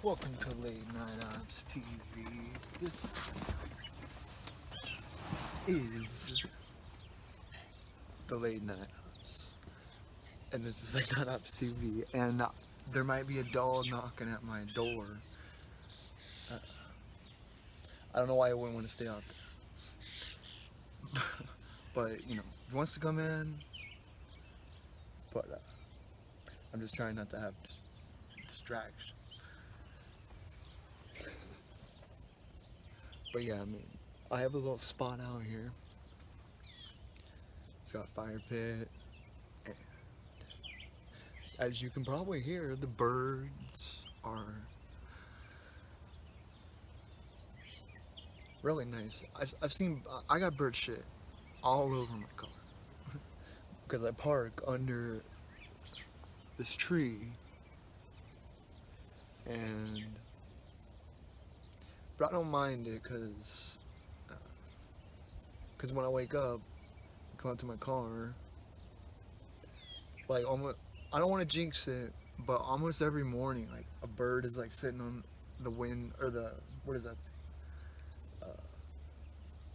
Welcome to Late Night Ops TV. This is the Late Night Ops, and this is Late Night Ops TV. And there might be a doll knocking at my door. I don't know why I wouldn't want to stay out there, but if he wants to come in. But I'm just trying not to have distractions. But yeah, I have a little spot out here. It's got a fire pit. And as you can probably hear, the birds are really nice. I got bird shit all over my car. Because I park under this tree. But I don't mind it because when I wake up, I come out to my car, I don't want to jinx it, but almost every morning, a bird is sitting on the wind, or what is that?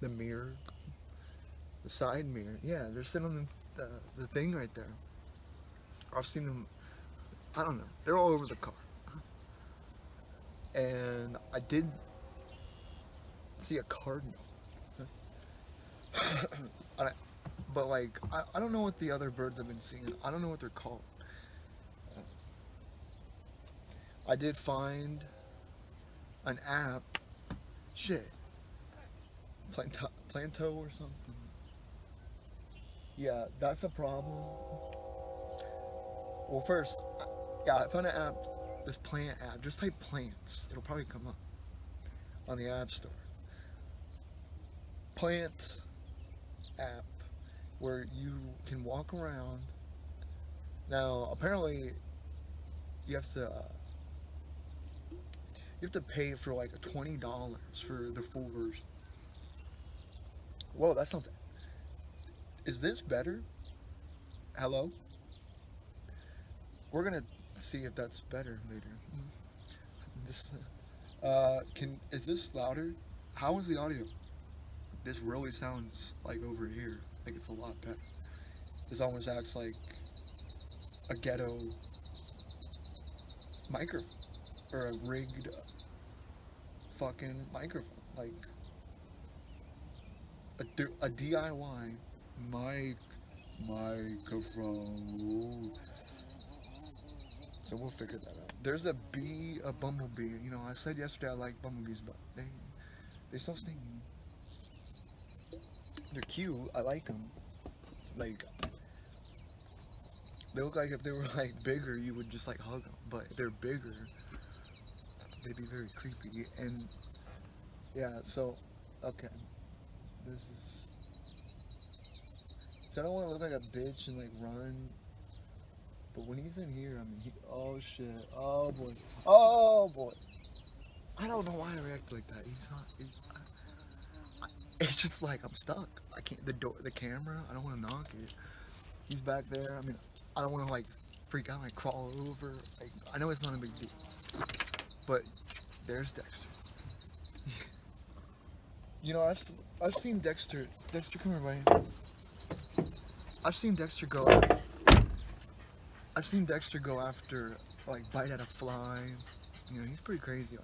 The mirror, the side mirror. Yeah, they're sitting on the thing right there. I've seen them. I don't know. They're all over the car. And I did see a cardinal. But I don't know what the other birds I've been seeing. I don't know what they're called. I did find an app. Shit. Planto or something. Yeah, that's a problem. Well, first, I found an app. This plant app. Just type plants. It'll probably come up on the App Store. Plant app where you can walk around. Now, apparently, you have to pay for $20 for the full version. Whoa, that sounds. Is this better? Hello? We're gonna see if that's better later. Is this louder? How is the audio? This really sounds over here. It's a lot better. This almost acts like a ghetto microphone. Or a rigged fucking microphone. A DIY microphone. So we'll figure that out. There's a bumblebee. I said yesterday I like bumblebees, but they still sting me. They're cute. I like them. They look like if they were bigger, you would just hug them. But if they're bigger, they'd be very creepy. And yeah, so okay, this is. So I don't want to look like a bitch and run. But when he's in here, oh shit, oh boy. I don't know why I react like that. It's just I'm stuck. I can't, the camera, I don't want to knock it. He's back there. I don't want to freak out, crawl over. I know it's not a big deal. But there's Dexter. I've seen Dexter. Dexter, come here, buddy. I've seen Dexter go after, bite at a fly. He's pretty crazy.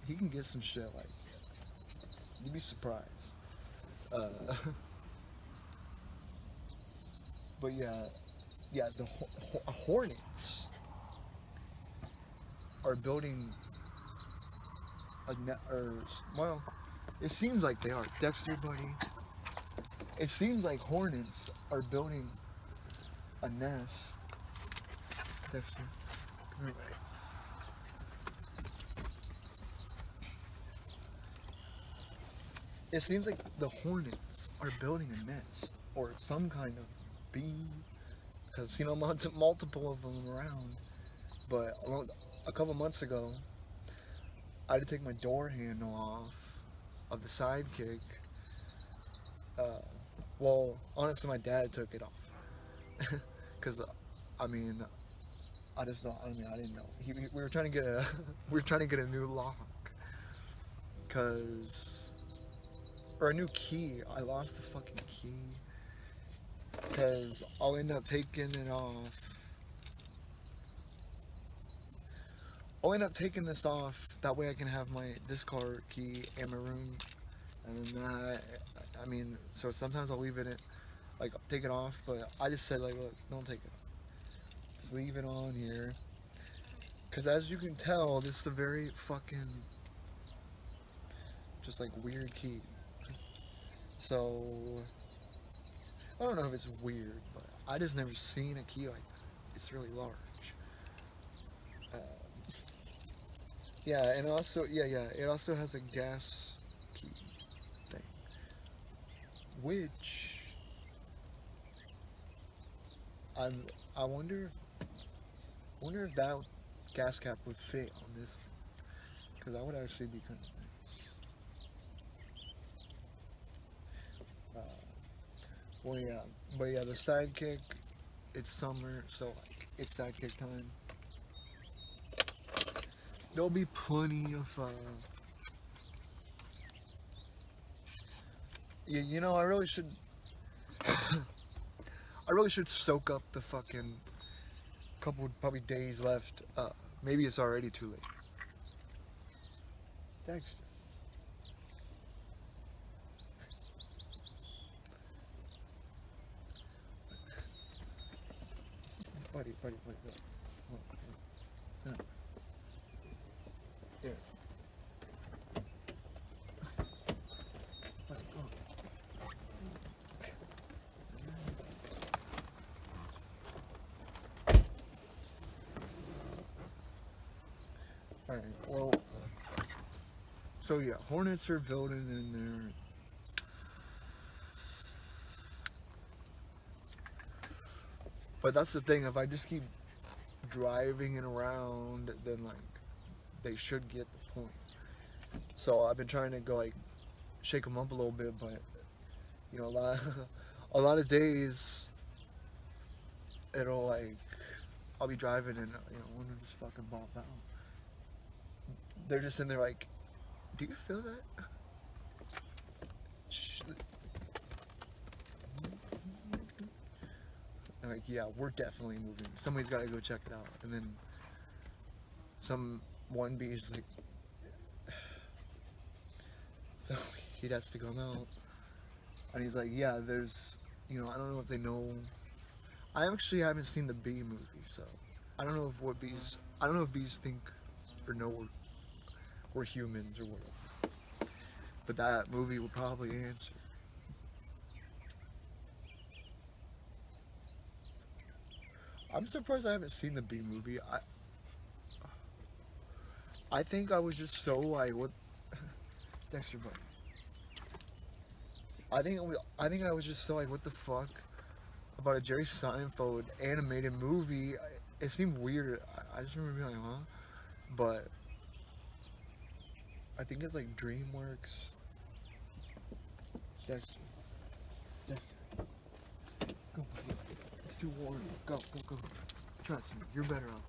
He can get some shit. You'd be surprised. But yeah, the hornets are building a net, well, it seems like they are. Dexter, buddy. It seems like hornets are building a nest. Dexter, come here, buddy. It seems like the hornets are building a nest or some kind of bee, because I've seen multiple of them around. But a couple months ago, I had to take my door handle off of the Sidekick. Well, honestly, my dad took it off because I just don't. I mean, I didn't know. We were trying to get a we were trying to get a new lock, or a new key. I lost the fucking key, cause I'll end up taking it off. I'll end up taking this off. That way I can have my this car key in my room, and then that. I mean, so sometimes I'll leave it in, like take it off. But I just said like, look, don't take it off. Just leave it on here. Cause as you can tell, this is a very fucking just like weird key. So I don't know if it's weird, but I just never seen a key like that. It's really large. Uh, yeah, and also it also has a gas key thing, which I'm I wonder if that gas cap would fit on this, because that would actually be kind of nice. Well, yeah, but yeah, the sidekick. It's summer, so like it's sidekick time. There'll be plenty of. Yeah, you know, I really should. I really should soak up the fucking couple probably days left. Maybe it's already too late. Thanks. Buddy. Come on, sit down. Here. Buddy, come on. Alright, well. So yeah, hornets are building in there. But that's the thing, if I just keep driving it around, then like they should get the point. So I've been trying to go like shake them up a little bit, but you know a lot of days it'll like I'll be driving and one will just fucking bop out. They're just in there like, do you feel that? Shh. They're like, yeah, we're definitely moving. Somebody's got to go check it out. And then one bee's like, so he has to come out. And he's like, yeah, there's, I don't know if they know. I actually haven't seen the bee movie, so I don't know if bees think or know we're humans or whatever. But that movie will probably answer. I'm surprised I haven't seen the bee movie. I think I was just so like, what? Dexter, buddy. I think I was just so like, what the fuck about a Jerry Seinfeld animated movie? It seemed weird. I just remember being like, huh? But I think it's like DreamWorks. Dexter. Go. It's too warm. Go. Trust me, you're better off.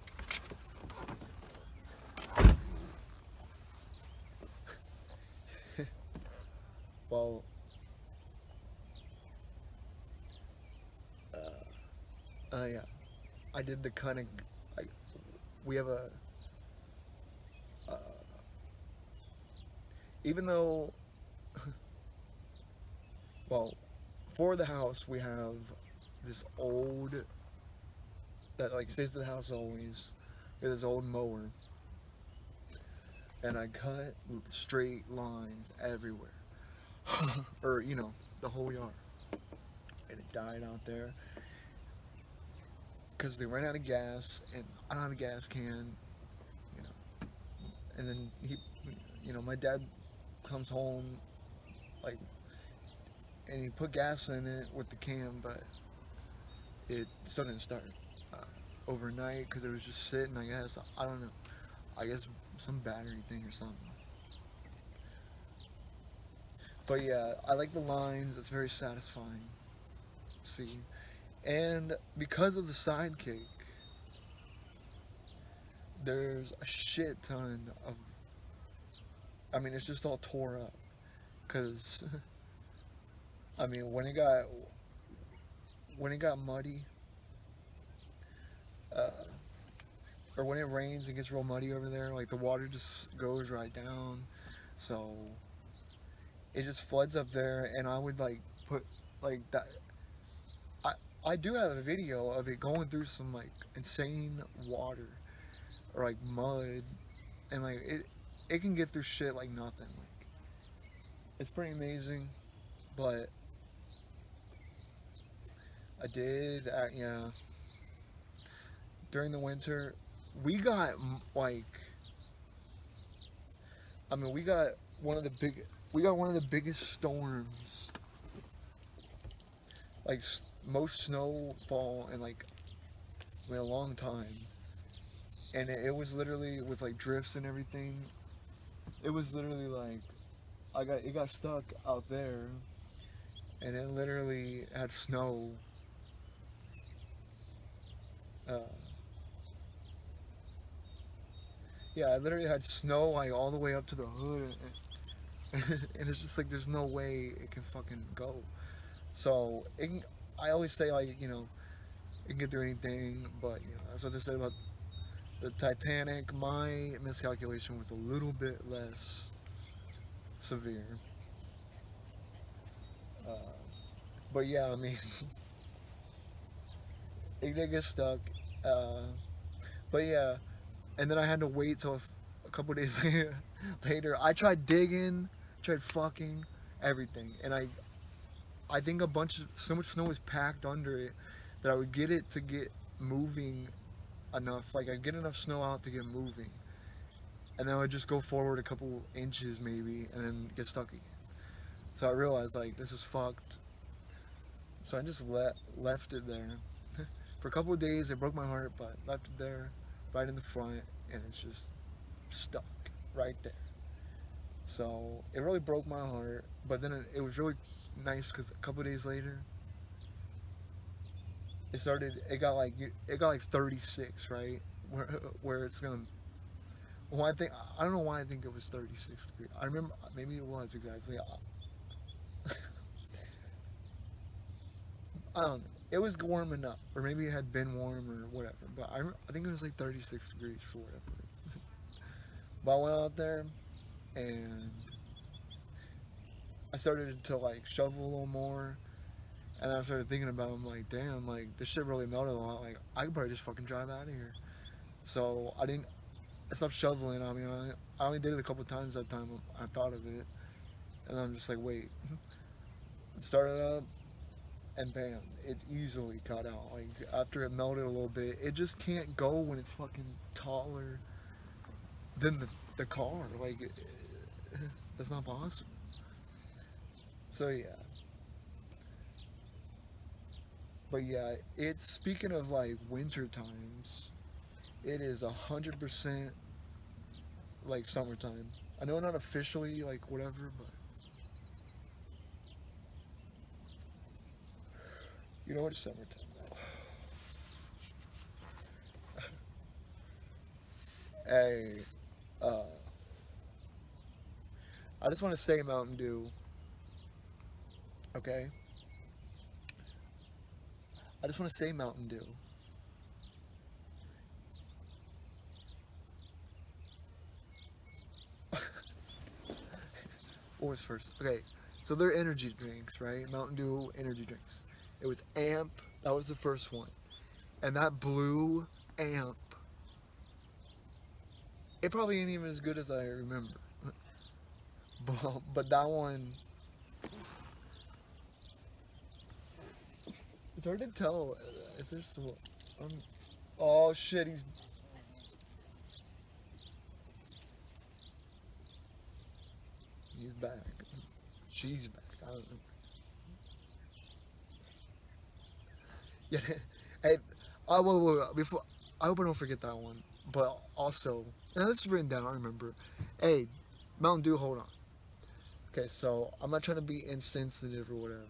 Well, yeah, I did the kind of, like, we have uh, even though, well, for the house we have this old, that like stays at the house always, we have this old mower, and I cut straight lines everywhere, or, the whole yard, and it died out there. Because they ran out of gas, and I don't have a gas can, and then my dad comes home, like, and he put gas in it with the can, but it still didn't start overnight, because it was just sitting, I guess. I don't know. I guess some battery thing or something. But yeah, I like the lines. It's very satisfying. See? And because of the sidekick, there's a shit ton of. I mean, it's just all tore up. Cause I mean, when it got muddy, uh, or when it rains, it gets real muddy over there. Like the water just goes right down, so it just floods up there. And I would like put like that. I I do have a video of it going through some like insane water or like mud, and like it can get through shit like nothing. Like it's pretty amazing, but I did yeah, during the winter we got like I mean one of the big we got one of the biggest storms, like most snowfall in like in a long time, and it was literally with like drifts and everything. It was literally like it got stuck out there, and it literally had snow. Uh, yeah, I literally had snow like all the way up to the hood, and it's just like there's no way it can fucking go. So it can, I always say like it can get through anything, but that's what they said about the Titanic. My miscalculation was a little bit less severe. Uh, but yeah, I mean, it did get stuck. Uh, but yeah, and then I had to wait till a couple days later. I tried digging, tried fucking everything, and I think so much snow was packed under it that I would get it to get moving enough. Like I'd get enough snow out to get moving, and then I would just go forward a couple inches maybe, and then get stuck again. So I realized like this is fucked. So I just left it there for a couple of days. It broke my heart, but left it there, right in the front, and it's just stuck right there. So it really broke my heart. But then it was really nice because a couple of days later, it started. It got like 36, right? Where it's gonna. Well, I don't know why I think it was 36 degrees. I remember maybe it was exactly. I don't know. It was warm enough, or maybe it had been warm or whatever. But I think it was like 36 degrees for whatever. But I went out there and I started to like shovel a little more, and then I started thinking about it. I'm like, damn, like this shit really melted a lot. Like I could probably just fucking drive out of here. So I didn't. I stopped shoveling. I mean, I only did it a couple times that time. I thought of it, and I'm just like, wait. Started up, and bam, it easily cut out. Like after it melted a little bit, it just can't go when it's fucking taller than the car. Like that's not possible. So yeah, but yeah, it's speaking of like winter times. It is 100% like summertime. I know not officially like whatever, but you know it's summertime now. Hey, uh, I just want to say Mountain Dew, okay? I just want to say Mountain Dew. What was first? Okay, so they're energy drinks, right? Mountain Dew energy drinks. It was Amp. That was the first one, and that blue Amp. It probably ain't even as good as I remember, but that one. It's hard to tell. Is there still? Um, oh shit! He's back. She's back. I don't know. Yeah. Hey, wait, before I hope I don't forget that one. But also, and this is written down. I remember. Hey, Mountain Dew. Hold on. Okay, so I'm not trying to be insensitive or whatever,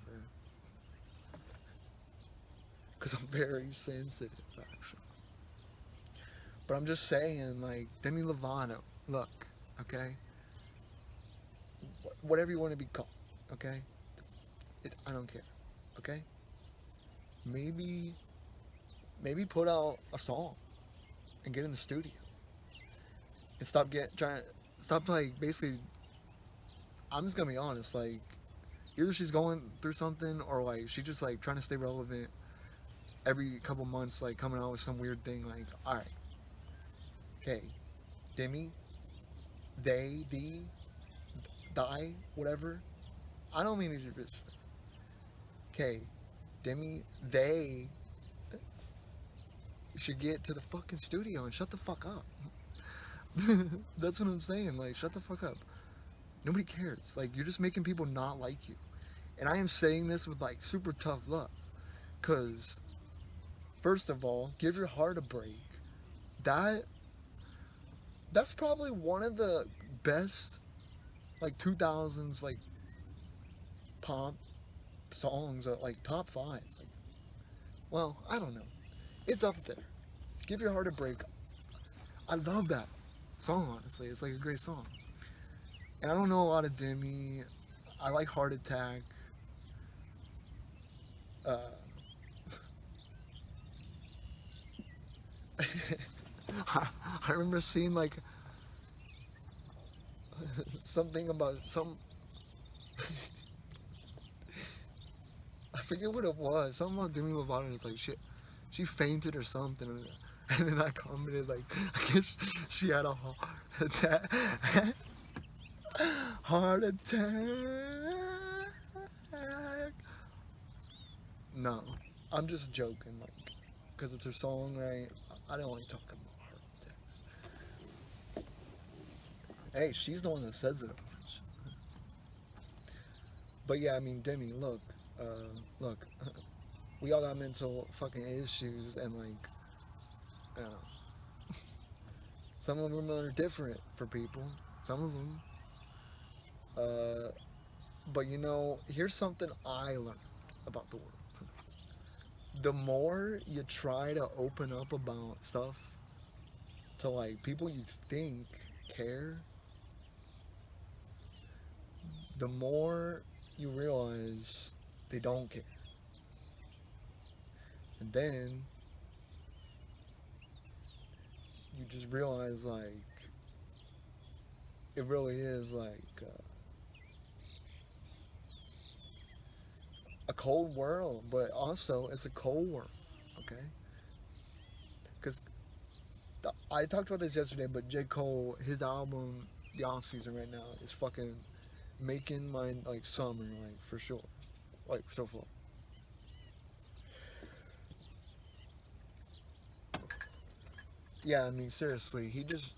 because I'm very sensitive actually. But I'm just saying, like, Demi Lovato, look, okay? Whatever you want to be called, okay? I don't care, okay? Maybe, maybe put out a song and get in the studio and stop like basically. I'm just gonna be honest, like either she's going through something or like she just like trying to stay relevant every couple months, like coming out with some weird thing. Like, all right, okay, Demi, they, die, whatever. I don't mean to just. Okay, Demi, they should get to the fucking studio and shut the fuck up. That's what I'm saying. Like, shut the fuck up. Nobody cares. Like, you're just making people not like you. And I am saying this with like super tough love. Cause, first of all, give your heart a break. That that's probably one of the best like 2000s like pop songs, like top 5. Like, well, I don't know. It's up there. Give your heart a break. I love that song, honestly. It's like a great song. And I don't know a lot of Demi. I like Heart Attack. Uh, I remember seeing like something about some. I forget what it was. Something about Demi Lovato. It's like she fainted or something, and then I commented like, I guess she had a heart attack. Heart attack. No, I'm just joking, like, because it's her song, right? I don't like talking about heart attacks. Hey, she's the one that says it. But yeah, I mean, Demi, look, look, we all got mental fucking issues, and like, I don't know. Some of them are different for people. Some of them. But you know, here's something I learned about the world. The more you try to open up about stuff to like people you think care, the more you realize they don't care. And then you just realize like it really is like a cold world, but also it's a cold world, okay? Because I talked about this yesterday, but J. Cole, his album, The Off Season right now, is fucking making my like summer, like for sure, like so far. Yeah, I mean seriously, he just.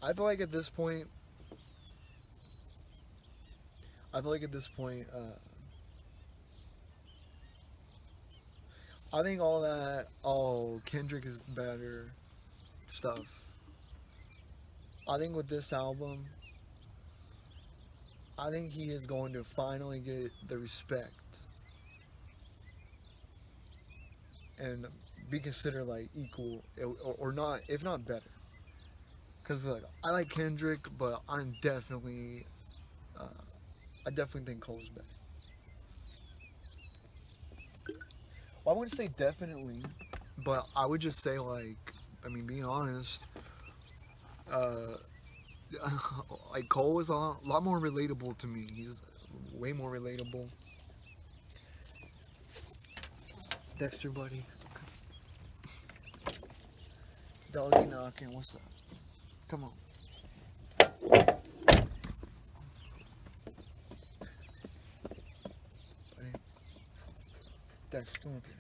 I feel like at this point, I feel like at this point, I think all that, oh, Kendrick is better stuff. I think with this album, I think he is going to finally get the respect and be considered like equal or not, if not better. Cause like I like Kendrick, but uh, I definitely think Cole's better. Well, I wouldn't say definitely, but I would just say like, I mean, being honest, uh, like Cole is a lot more relatable to me. He's way more relatable. Dexter, buddy, doggy knocking. What's up? Come on. Buddy. Dexter, come up here.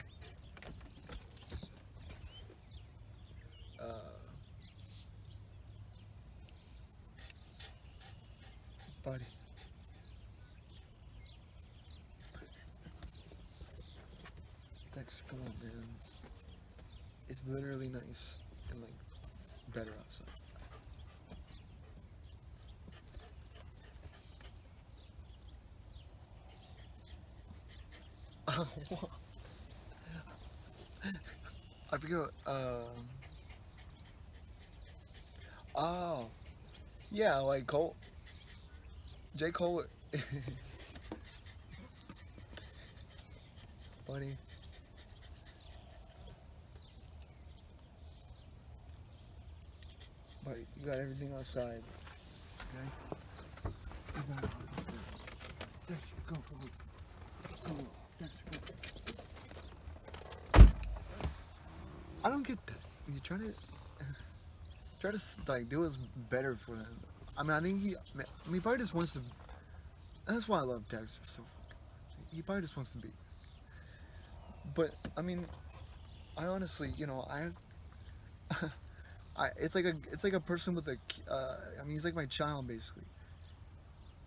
Buddy. Dexter, come on, man. It's literally nice and like better outside. I forget. Oh, yeah, like Cole, J. Cole, buddy. Buddy, you got everything outside. Okay? You got it. Dexter, go, go, go. Go, Dexter, go. I don't get that. You try to like do what's better for him. I mean, I think he probably just wants to. That's why I love Dexter so fucking much. He probably just wants to be. But I mean, I honestly, it's like a person with a. I mean, he's like my child basically.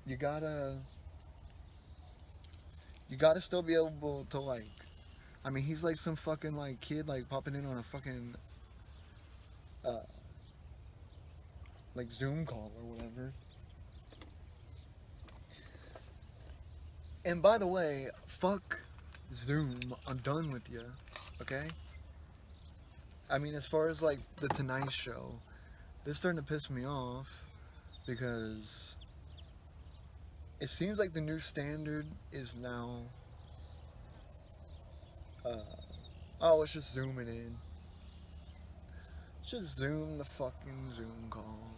You gotta you gotta still be able to like. I mean, he's like some fucking like kid like popping in on a fucking uh like Zoom call or whatever. And by the way, fuck Zoom. I'm done with you. Okay. I mean, as far as like the Tonight Show, this starting to piss me off because it seems like the new standard is now, uh, oh, let's just zoom it in. Just zoom the fucking Zoom call.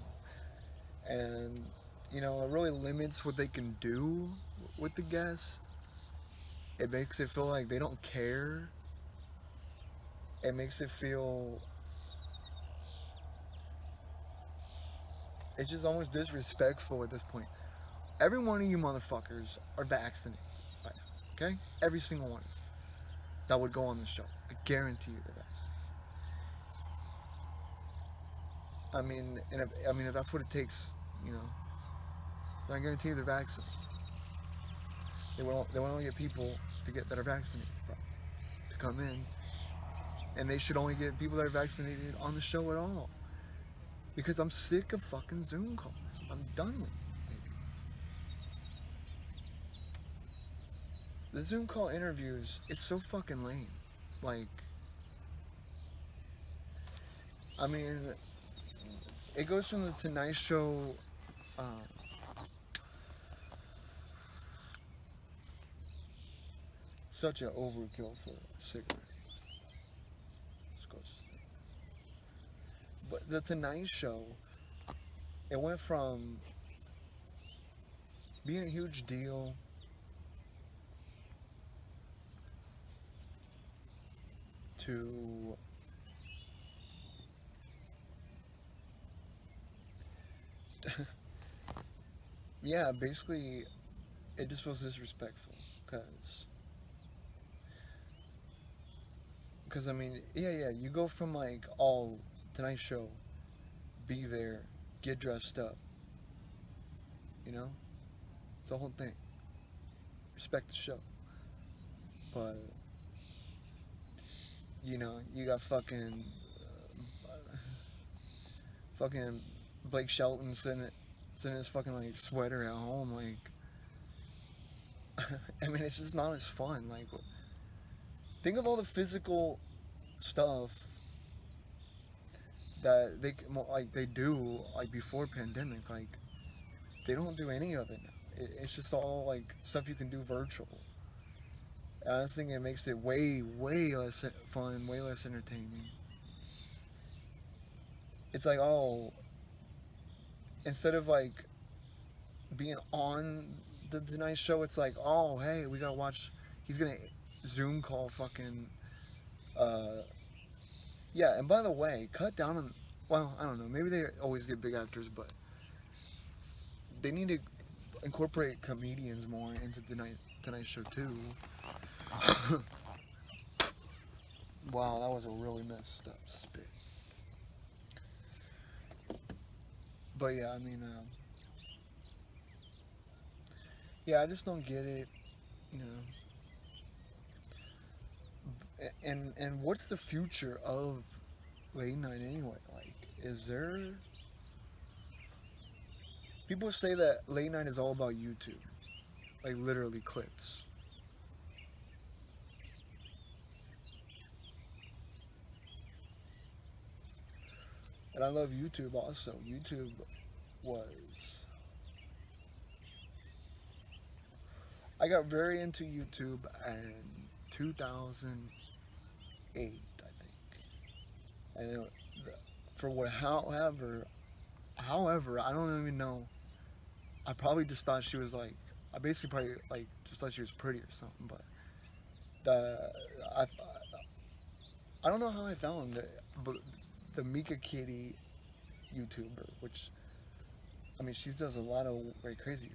And, it really limits what they can do with the guest. It makes it feel like they don't care. It makes it feel, it's just almost disrespectful at this point. Every one of you motherfuckers are vaccinated right now, okay? Every single one that would go on the show. I guarantee you they're vaccinated. If that's what it takes, you know, then I guarantee you they're vaccinated. They want to get people that are vaccinated to come in, and they should only get people that are vaccinated on the show at all. Because I'm sick of fucking Zoom calls. I'm done with it. The Zoom call interviews, it's so fucking lame. Like, I mean, it goes from the Tonight Show. Um, Such an overkill for a cigarette. But the Tonight Show, it went from being a huge deal to yeah, basically, it just was disrespectful because I mean, yeah, you go from like all Tonight Show, be there, get dressed up, it's the whole thing. Respect the show, but you got fucking Blake Shelton sitting in his fucking like sweater at home, like. I mean, it's just not as fun. Like, think of all the physical stuff that they do like before pandemic. Like, they don't do any of it now. It's just all like stuff you can do virtual. And I just think it makes it way, way less fun, way less entertaining. It's like, oh, instead of like being on the Tonight Show, it's like, oh, hey, we gotta watch. He's gonna Zoom call fucking. Yeah, and by the way, cut down on. Well, I don't know. Maybe they always get big actors, but they need to incorporate comedians more into the Tonight Show too. Wow, that was a really messed up spit. But yeah, I mean, yeah, I just don't get it, you know. And what's the future of late night anyway? Like, is there? People say that late night is all about YouTube, like literally clips. And I love YouTube also. YouTube was. I got very into YouTube in 2008, I think. And for what, however, I don't even know. I probably just thought she was like, I basically probably like just thought she was pretty or something. But the I don't know how I found it, but the Mika Kitty YouTuber, which I mean, she does a lot of very crazy,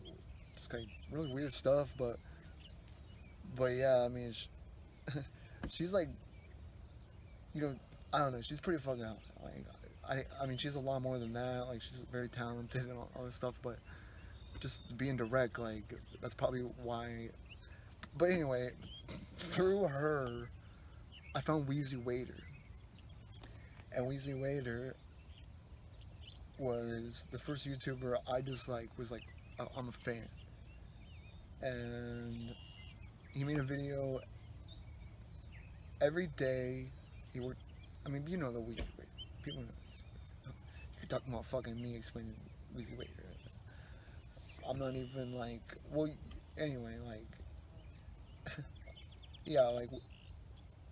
just kind of really weird stuff. But yeah, I mean, she's like, you know, I don't know, she's pretty fucking out. Like, I mean, she's a lot more than that. Like, she's very talented and all this stuff. But just being direct, like, that's probably why. But anyway, through her, I found Wheezy Waiter, and Wheezy Waiter was the first YouTuber I just like was like I'm a fan, and he made a video every day. He worked. I mean, you know the Wheezy Waiter. People know this. You're talking about fucking me explaining Wheezy Waiter. I'm not even like. Well, anyway, like. Yeah, like.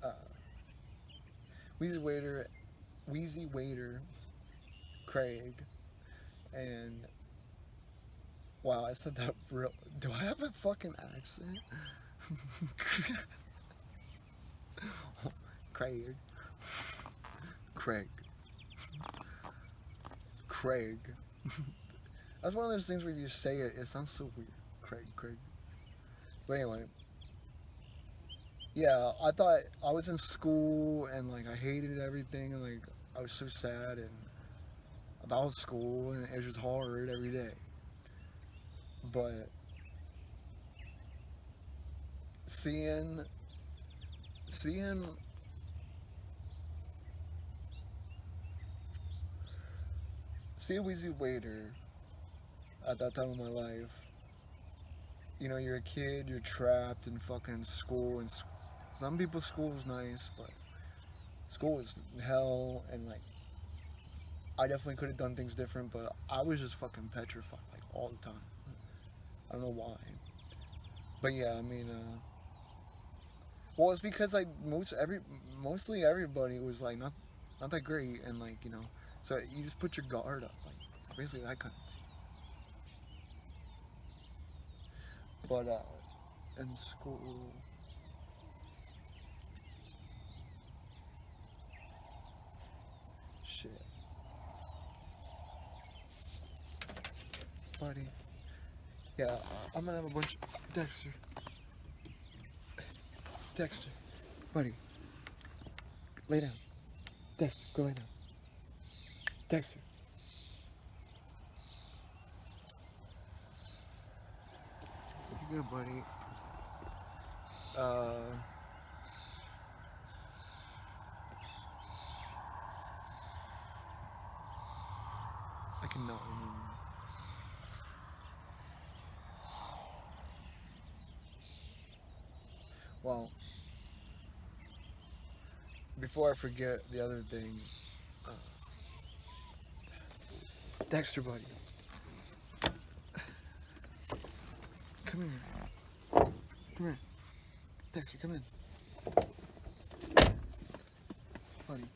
Uh, Wheezy Waiter. Wheezy Waiter. Craig. And. Wow, I said that real. Do I have a fucking accent? Craig. Craig. Craig. That's one of those things where you say it, it sounds so weird. Craig. But anyway, yeah, I thought I was in school and like I hated everything and like I was so sad and about school and it was just hard every day. But seeing seeing seeing Wheezy Waiter at that time of my life, you know, you're a kid, you're trapped in fucking school, and some people's school is nice, but school is hell, and like I definitely could have done things different, but I was just fucking petrified like all the time. I don't know why, but yeah, I mean, well, it's because like mostly everybody was like not that great, and like you know, so you just put your guard up, like basically that kind of thing. But in school, shit, buddy. Yeah, I'm gonna have a bunch. Dexter, buddy, lay down. Dexter, go lay down. Dexter. You good, buddy? Uh, I cannot remember. Well, before I forget the other thing, uh, Dexter, buddy, come here. Come here. Dexter, come in. Buddy.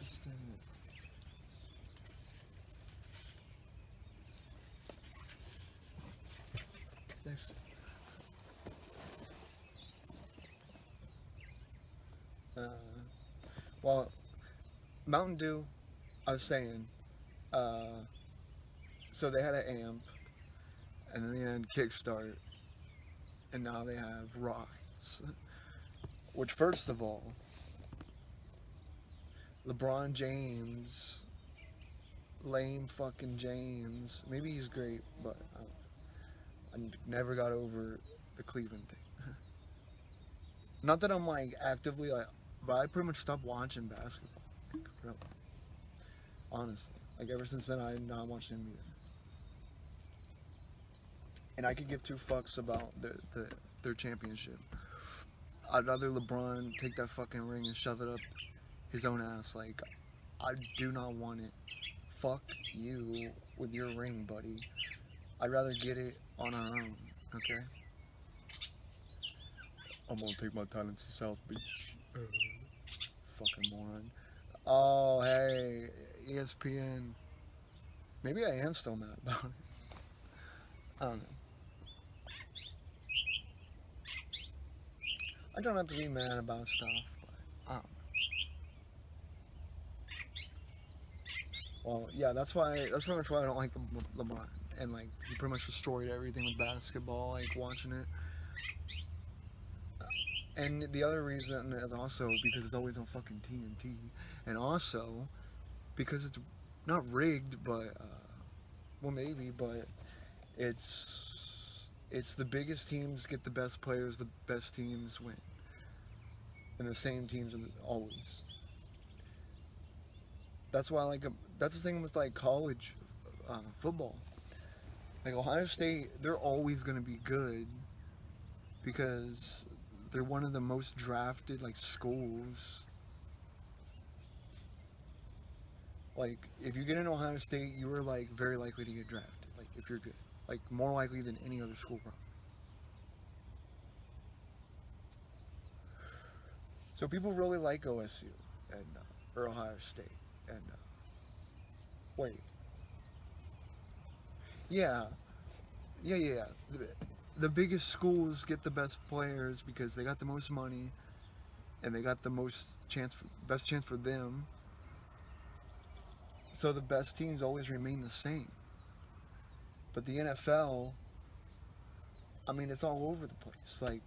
Just, Dexter. Uh, well, Mountain Dew, I was saying, uh, so they had an amp, and then they had Kickstart, and now they have Rise. Which, first of all, LeBron James, lame fucking James, maybe he's great, but I never got over the Cleveland thing. Not that I'm like actively like, but I pretty much stopped watching basketball. Like, really, honestly, like ever since then, I'm not watching NBA. And I could give two fucks about their championship. I'd rather LeBron take that fucking ring and shove it up his own ass. Like, I do not want it. Fuck you with your ring, buddy. I'd rather get it on our own, okay? I'm gonna take my talents to South Beach. Fucking moron. Oh, hey, ESPN. Maybe I am still mad about it. I don't know. I try not to be mad about stuff, but I don't know. Well, yeah, that's pretty much why I don't like LeBron. And like, he pretty much destroyed everything with basketball. Like watching it. And the other reason is also because it's always on fucking TNT, and also because it's not rigged, but well, maybe, but it's the biggest teams get the best players, the best teams win, and the same teams always. That's why that's the thing with like college football. Like Ohio State, they're always gonna be good because they're one of the most drafted like schools. Like if you get in Ohio State, you are like very likely to get drafted. Like if you're good, like more likely than any other school probably. So people really like OSU and or Ohio State and wait, yeah, yeah. The biggest schools get the best players because they got the most money and they got the best chance for them. So the best teams always remain the same. But the NFL, I mean, it's all over the place. Like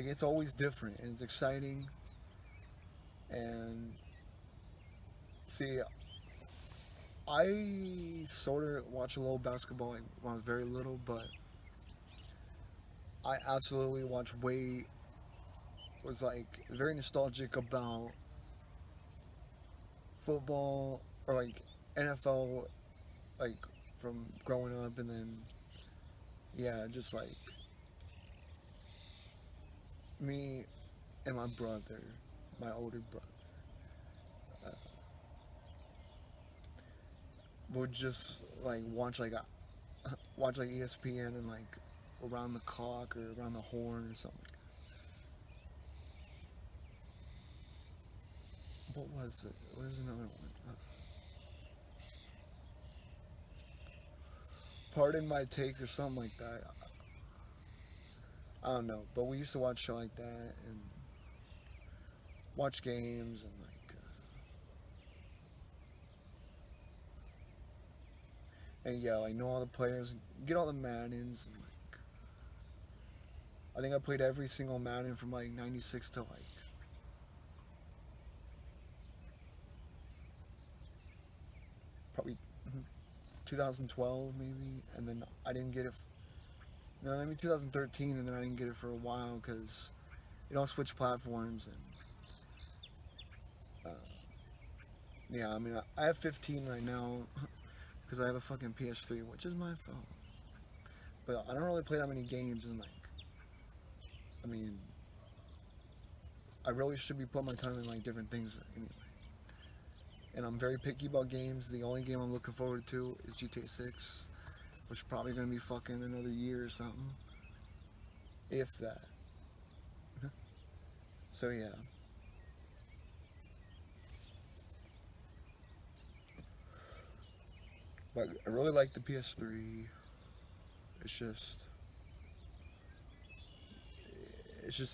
it's always different and it's exciting. And see, I sort of watch a little basketball like, when I was very little, but I absolutely was like very nostalgic about football or like NFL, like from growing up, and then yeah, just like me and my brother, my older brother, uh, would just like watch like ESPN and like around the clock or around the horn or something. What was it? What was another one? Pardon my take or something like that. I don't know, but we used to watch shit like that and watch games and like and yeah, like know all the players, get all the Maddens and like I think I played every single Madden from like '96 to like probably 2012 maybe, and then I didn't get it. No, maybe 2013, and then I didn't get it for a while because it all switched platforms and yeah, I mean I have 15 right now because I have a fucking PS3, which is my phone. But I don't really play that many games, and like, I mean, I really should be putting my time in like different things anyway. And I'm very picky about games. The only game I'm looking forward to is GTA 6, which is probably gonna be fucking another year or something, if that. So yeah. But I really like the PS3. It's just,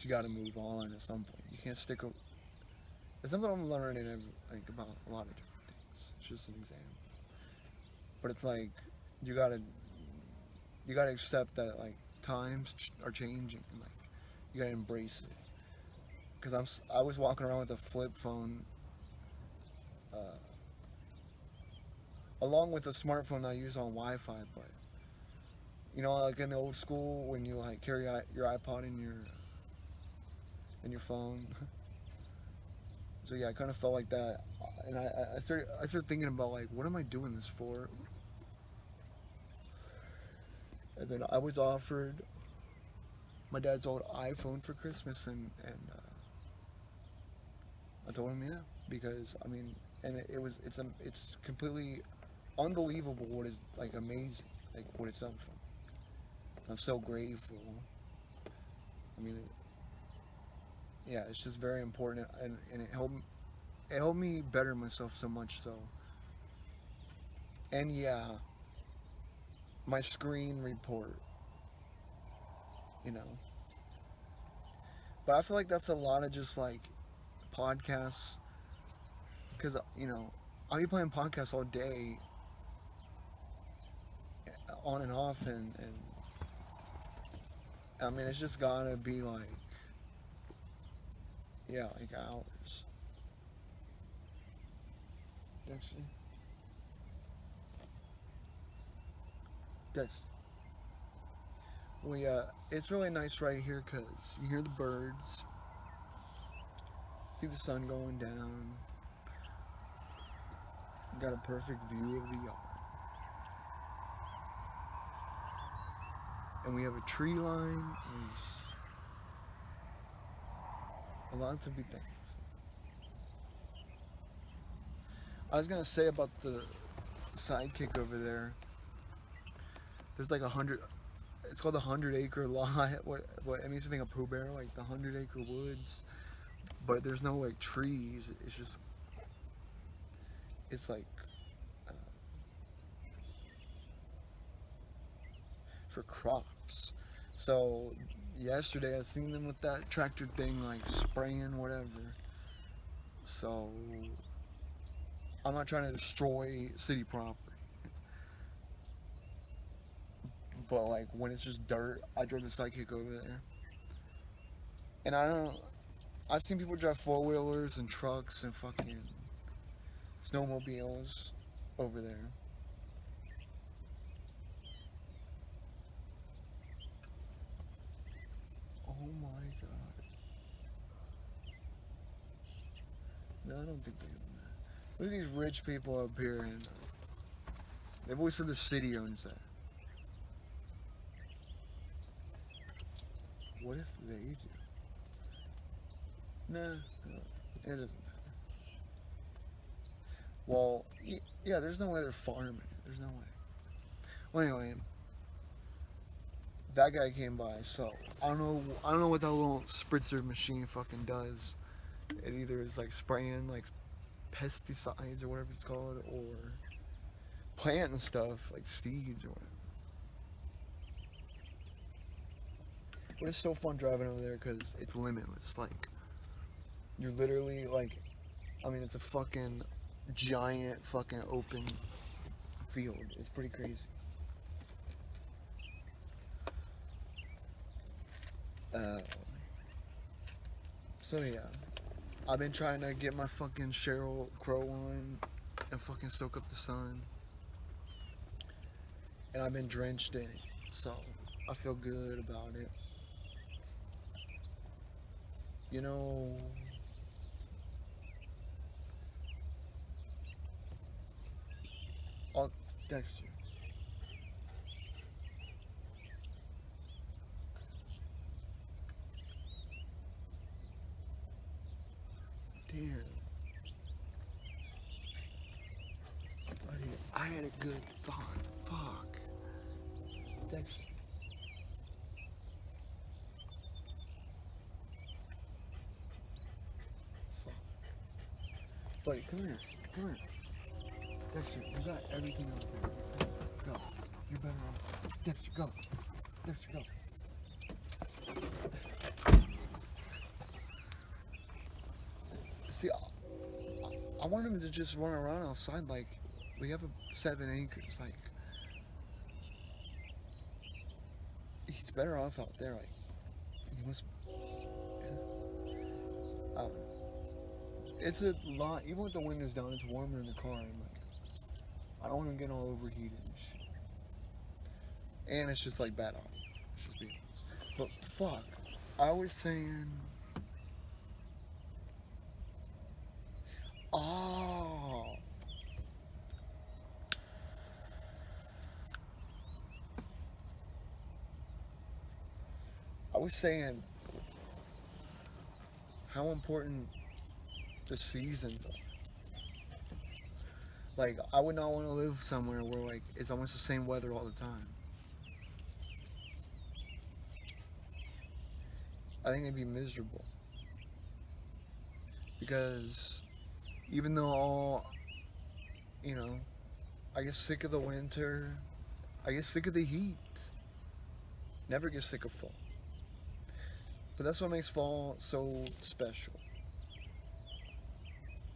you got to move on at some point. You can't stick. It's something I'm learning like about a lot of different things. It's just an example. But it's like you gotta accept that like are changing and like you gotta embrace it. Because I was walking around with a flip phone, uh, along with a smartphone that I use on Wi-Fi. But you know, like in the old school when you like carry your iPod in your phone. So yeah, I kind of felt like that, and I started thinking about like, what am I doing this for? And then I was offered my dad's old iPhone for Christmas, and I told him yeah, because I mean, and it's completely unbelievable what is like amazing, like what it's done for me. I'm so grateful. I mean, yeah, it's just very important, and it helped me better myself so much so. And yeah, my screen report, you know. But I feel like that's a lot of just like podcasts, because I'll be playing podcasts all day, on and off, and I mean it's just gotta be like, yeah, like hours. Actually, Dex. Well, yeah, it's really nice right here because you hear the birds, see the sun going down, you got a perfect view of the yard, and we have a tree line. There's a lot to be thankful. I was gonna say about the sidekick over there. There's like 100. It's called the 100 acre lot. What it makes me think of Pooh Bear, like the 100 acre woods. But there's no like trees. It's like uh, for crops. So yesterday I seen them with that tractor thing like spraying whatever. So I'm not trying to destroy city property, but like when it's just dirt, I drove the sidekick over there, and I don't. I've seen people drive four wheelers and trucks and fucking snowmobiles over there. Oh my god. No, I don't think they own that. Look at these rich people up here, and they've always said the city owns that. What if they do? Nah, no, it doesn't matter. Well, yeah, there's no way they're farming. There's no way. Well, anyway, that guy came by, so I don't know. I don't know what that little spritzer machine fucking does. It either is like spraying like pesticides or whatever it's called, or planting stuff like seeds or whatever. But it's so fun driving over there because it's limitless. Like you're literally like, I mean, it's a fucking giant fucking open field. It's pretty crazy. Uh, so yeah, I've been trying to get my fucking Cheryl Crow on and fucking soak up the sun, and I've been drenched in it, so I feel good about it. You know, I'll text you. Damn, buddy, I had a good thought. Fuck. Text. Fuck. Buddy, come here. Come here. Dexter, you got everything over there. Go. You're better off. Dexter, go. Dexter, go. See, I want him to just run around outside like we have a 7 acres. Like he's better off out there. Like he must. Yeah. Um, it's a lot. Even with the windows down, it's warmer in the car. And like I don't want him getting all overheated and shit. And it's just like bad audio. It's just being honest. But fuck, I was saying. Oh, I was saying how important the seasons are. Like, I would not want to live somewhere where like it's almost the same weather all the time. I think it'd be miserable because even though you know, I get sick of the winter, I get sick of the heat. Never get sick of fall. But that's what makes fall so special.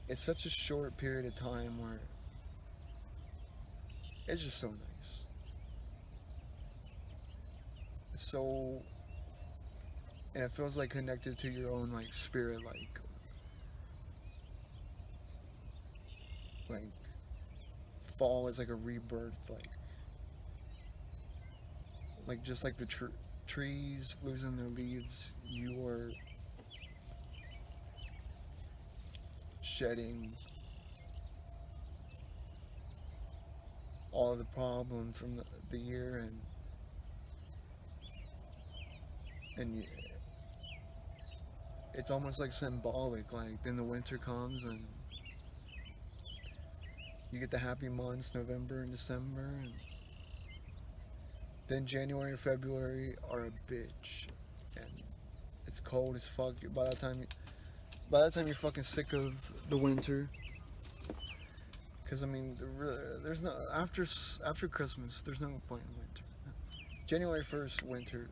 It's such a short period of time where it's just so nice. It's so, and it feels like connected to your own like spirit, like fall is like a rebirth, like just like the trees losing their leaves, you are shedding all of the problems from the year, and it's almost like symbolic. Like then the winter comes and you get the happy months, November and December, and then January and February are a bitch, and it's cold as fuck. By that time you're fucking sick of the winter. Because I mean, there's no after Christmas. There's no point in winter. January 1st, winter.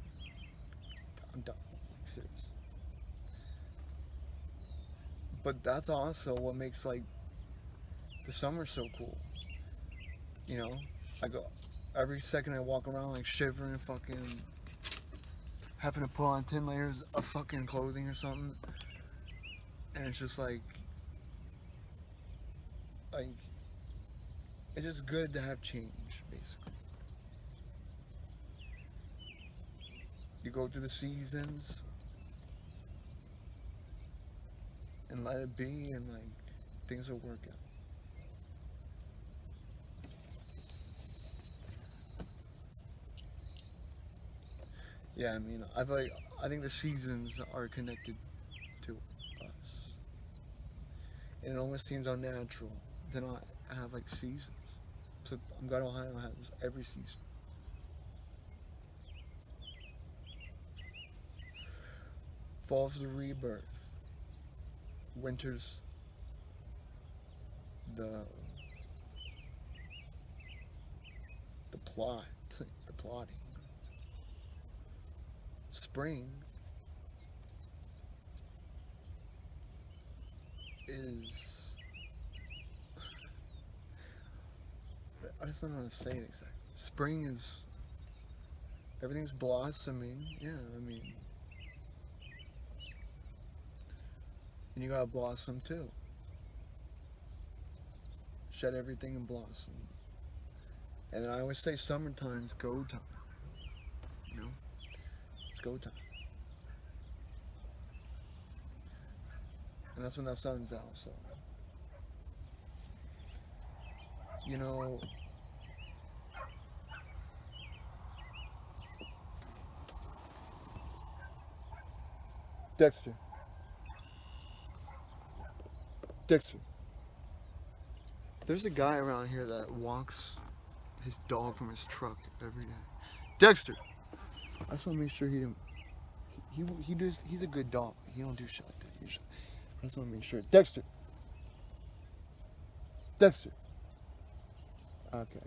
I'm done. Serious. But that's also what makes like the summer so cool. You know, I go every second I walk around like shivering, fucking having to put on 10 layers of fucking clothing or something, and it's just like it's just good to have change, basically. You go through the seasons and let it be, and like things will work out. Yeah, I mean, I think the seasons are connected to us, and it almost seems unnatural to not have like seasons. So I'm glad Ohio has every season. Fall's the rebirth. Winter's the the plot, the plotting. Spring is I just don't know how to say it exactly. Spring is everything's blossoming. Yeah, I mean, and you gotta blossom too. Shed everything and blossom. And I always say summertime's go time. You know, it's go time, and that's when that sun's out. So, you know, Dexter, Dexter. There's a guy around here that walks his dog from his truck every day. Dexter. I just want to make sure he didn't. He does. He's a good dog. He don't do shit like that usually. I just want to make sure. Dexter. Dexter. Okay.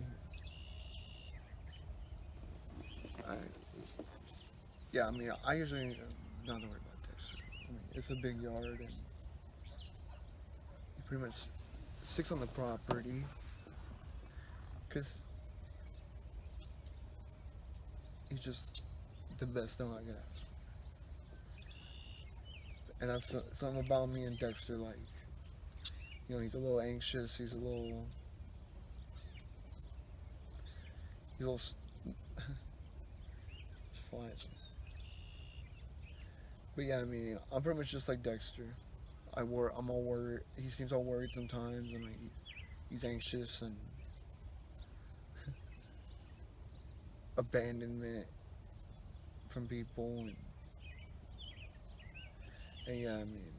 Alright. Yeah, I mean, I usually not worry about Dexter. I mean, it's a big yard, and he pretty much sits on the property because he's just the best dog I could ask for. And that's something about me and Dexter. Like, you know, he's a little anxious. He's a little flies. But yeah, I mean, I'm pretty much just like Dexter. I'm all worried. He seems all worried sometimes, and like he's anxious and abandonment from people, and And yeah, I mean,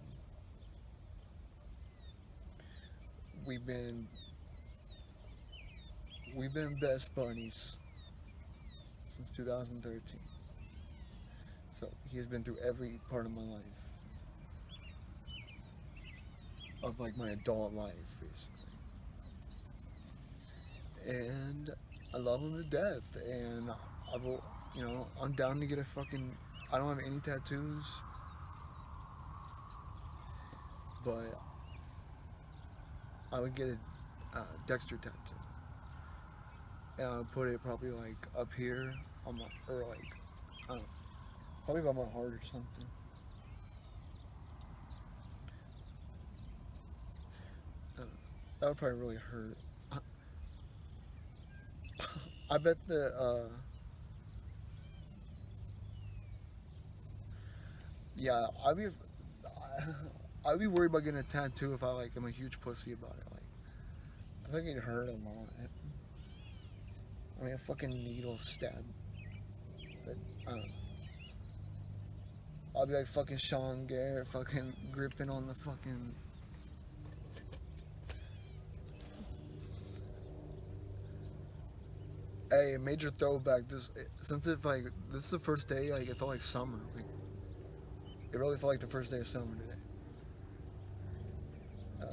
we've been we've been best buddies since 2013. So he has been through every part of my life, of like my adult life, basically. And I love him to death. And I will, I'm down to get a fucking. I don't have any tattoos, but I would get a Dexter tattoo. And I would put it probably like up here on my, or like, I don't know, probably by my heart or something. That would probably really hurt. I bet yeah, I'd be worried about getting a tattoo if I like am a huge pussy about it. Like, I think it'd hurt a lot. I mean, a fucking needle stab. That I don't know. I'll be like fucking Sean Garrett, fucking gripping on the fucking. Hey, major throwback. Since it like this is the first day, like it felt like summer. Like it really felt like the first day of summer today. Uh,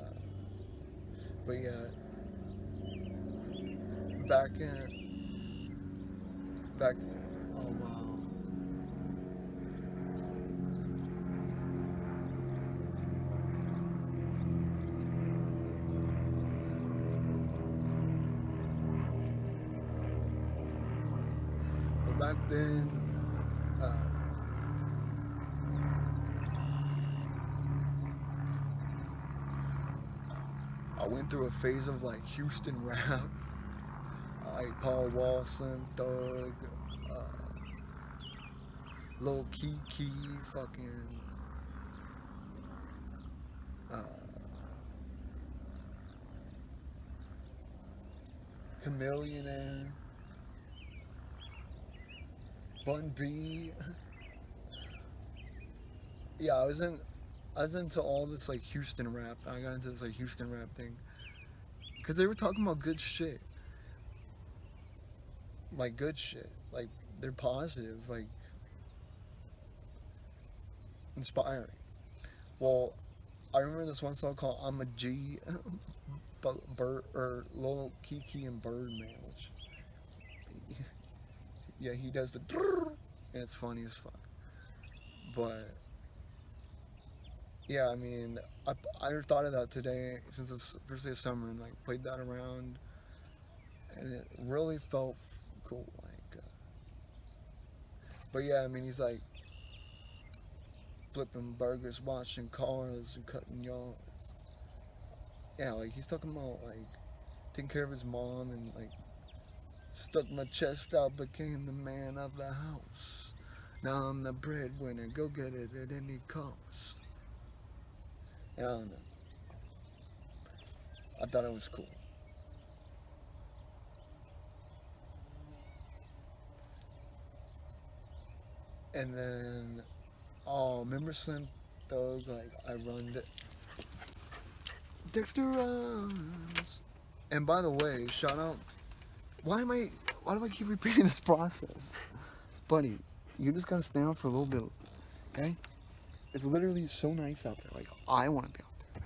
but yeah, back back. Oh wow. But back then, uh, I went through a phase of like Houston rap, like Paul Walson, Thug, uh, Lil Kiki, fucking uh, Chameleon, Bun B. Yeah, I was into all this like Houston rap. I got into this like Houston rap thing because they were talking about good shit, like good shit, like they're positive, like inspiring. Well, I remember this one song called "I'm a G," Bird or Lil Kiki and Birdman, which yeah, he does the and it's funny as fuck. But yeah, I mean, I thought of that today since it's first day of summer and like played that around, and it really felt cool. Like, but yeah, I mean, he's like flipping burgers, washing cars, and cutting yards. Yeah, like he's talking about like taking care of his mom and like stuck my chest out, became the man of the house. Now I'm the breadwinner, go get it at any cost. Yeah, I don't know. I thought it was cool. And then, oh, remember Slim Thug? Like, I run the. Dexter runs. And by the way, shout out. Why am I. Why do I keep repeating this process? Buddy, you just gotta stand up for a little bit, okay? It's literally so nice out there. Like, I wanna be out there.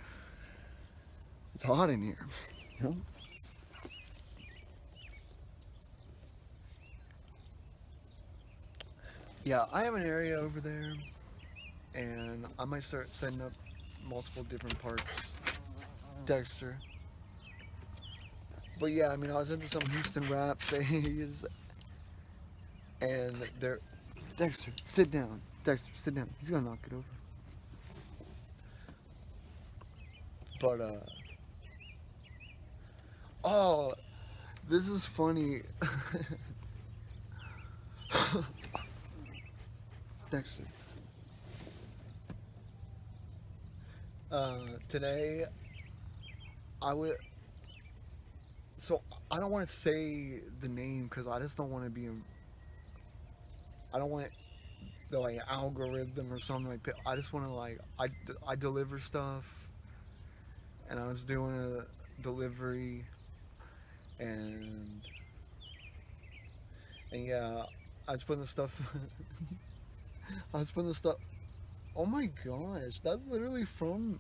It's hot in here, you know? Yeah, I have an area over there, and I might start setting up multiple different parts. Dexter. But yeah, I mean, I was into some Houston rap phase, and there, Dexter, sit down. Dexter, sit down. He's gonna knock it over. But oh, this is funny. Dexter, today I would. So I don't want to say the name because I just don't want to be. I don't want the like algorithm or something. Like I just want to like I deliver stuff, and I was doing a delivery, and yeah, I was putting the stuff. I was putting the stuff. Oh my gosh, that's literally from.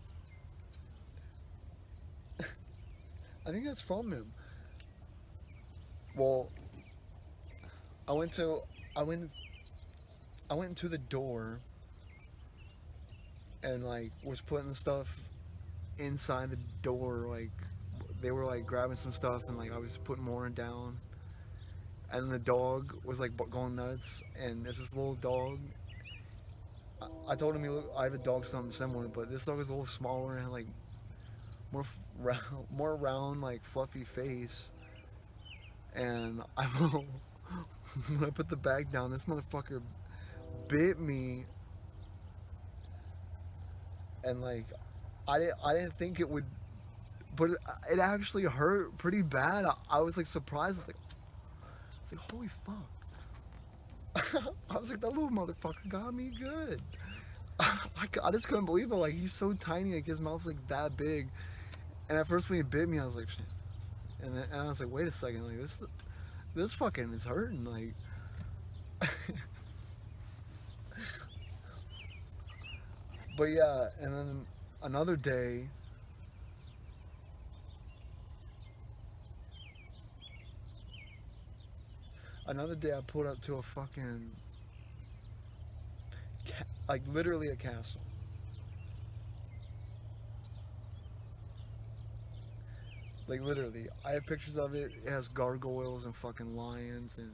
I think that's from him. Well, I went to I went I went into the door and like was putting the stuff inside the door. Like they were like grabbing some stuff and like I was putting more down. And the dog was like going nuts. And there's this little dog. I told him I have a dog something similar, but this dog is a little smaller and like more round, more round, like fluffy face. And I when I put the bag down, this motherfucker bit me, and like I didn't think it would, but it actually hurt pretty bad. I was like surprised. It's like holy fuck. I was like that little motherfucker got me good. I just couldn't believe it. Like he's so tiny, like his mouth's like that big. And at first when he bit me, I was like, shit. And I was like, wait a second, like this fucking is hurting, like. But yeah, and then another day, I pulled up to a fucking, like literally a castle. Like literally, I have pictures of it. It has gargoyles and fucking lions, and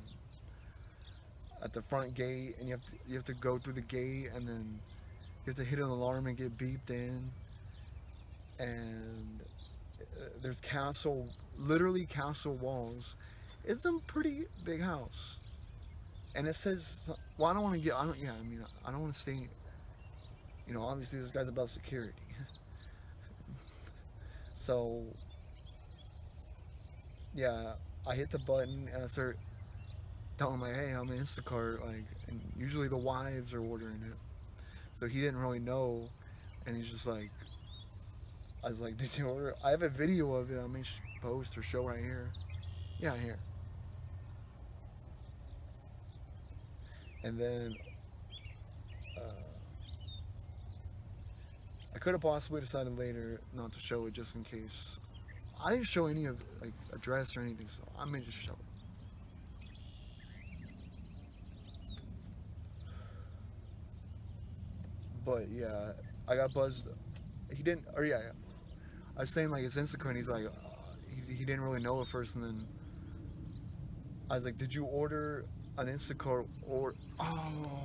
at the front gate, and you have to go through the gate, and then you have to hit an alarm and get beeped in, and there's literally castle walls. It's a pretty big house, and it says, well, I don't want to get, I don't, yeah, I mean, I don't want to say, obviously this guy's about security, so yeah, I hit the button and I start telling him like, hey, I'm an Instacart, like, and usually the wives are ordering it, so he didn't really know, and he's just like, I was like, did you order? I have a video of it. I may post or show right here. Yeah, here. And then uh, I could have possibly decided later not to show it just in case. I didn't show any of like address or anything, so I may just show it. But yeah, I got buzzed. He didn't, or yeah, I was saying like it's Instacart. And he's like, he didn't really know at first, and then I was like, did you order an Instacart or oh?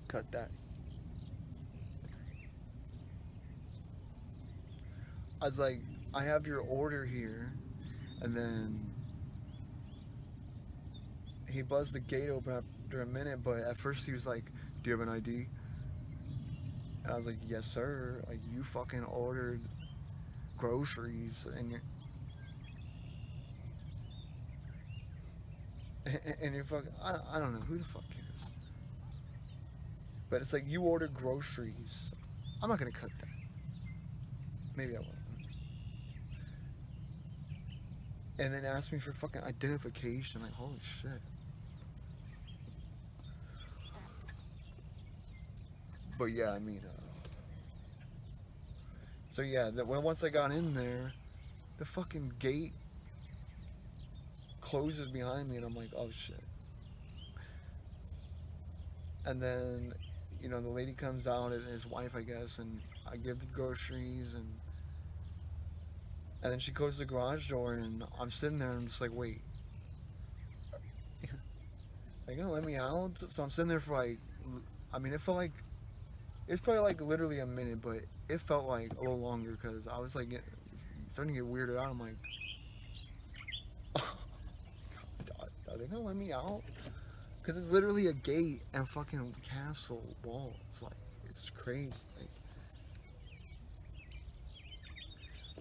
Cut that. I was like, I have your order here, and then he buzzed the gate open after a minute, but at first he was like, do you have an ID? And I was like, yes, sir. Like, you fucking ordered groceries, and you're fucking, I don't know, who the fuck cares? But it's like, you ordered groceries. I'm not gonna cut that. Maybe I will. And then asked me for fucking identification. Like, holy shit. But yeah, I mean, so yeah, once I got in there, the fucking gate closes behind me, and I'm like, oh shit. And then, the lady comes out, and his wife, I guess, and I give the groceries, and then she closes the garage door, and I'm sitting there, and I'm just like, wait, are you gonna let me out? So I'm sitting there for like, I mean, it felt like, it's probably like literally a minute, but it felt like a little longer because I was like starting to get weirded out. I'm like, God, are they gonna let me out? Because it's literally a gate and fucking castle walls. Like, it's crazy. Like,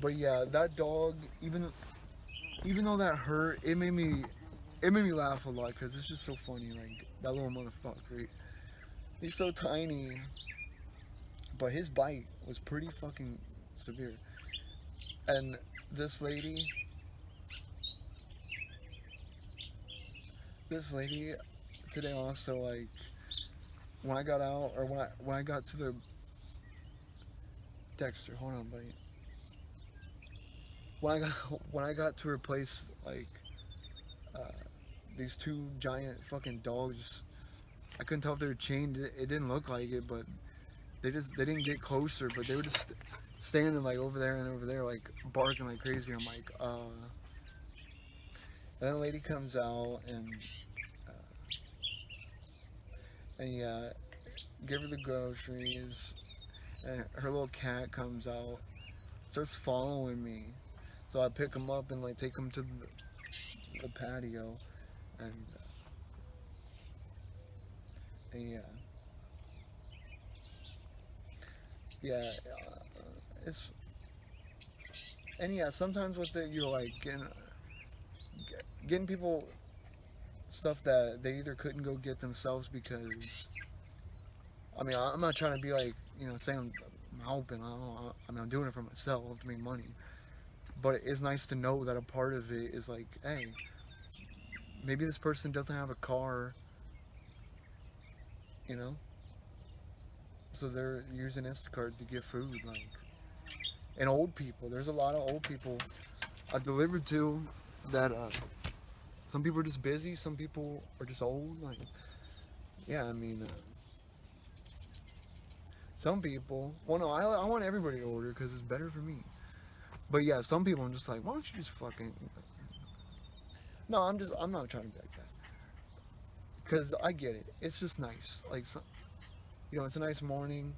But yeah, that dog, even though that hurt, it made me laugh a lot because it's just so funny. Like that little motherfucker, he's so tiny, but his bite was pretty fucking severe. And this lady, this lady today also, like, when I got out, or when I got to the Dexter, hold on, buddy. When I got when I got to replace like uh, these two giant fucking dogs, I couldn't tell if they were chained. It didn't look like it, but they didn't get closer, but they were just standing like over there and over there, like barking like crazy. I'm like, And then a lady comes out uh, and yeah, give her the groceries. And her little cat comes out, starts following me. So I pick him up and like take him to the patio, and, and yeah, yeah, it's and yeah. Sometimes with it, you're like getting people stuff that they either couldn't go get themselves because I mean I'm not trying to be like saying I'm helping. I mean I'm doing it for myself to make money. But it's nice to know that a part of it is like, hey, maybe this person doesn't have a car, you know, so they're using Instacart to get food. Like, and old people. There's a lot of old people I've delivered to that. Some people are just busy. Some people are just old. Like, yeah, I mean, some people. Well, no, I want everybody to order because it's better for me. But yeah, some people I'm just like, why don't you just fucking? No, I'm not trying to be like that. Cause I get it. It's just nice. Like, it's a nice morning.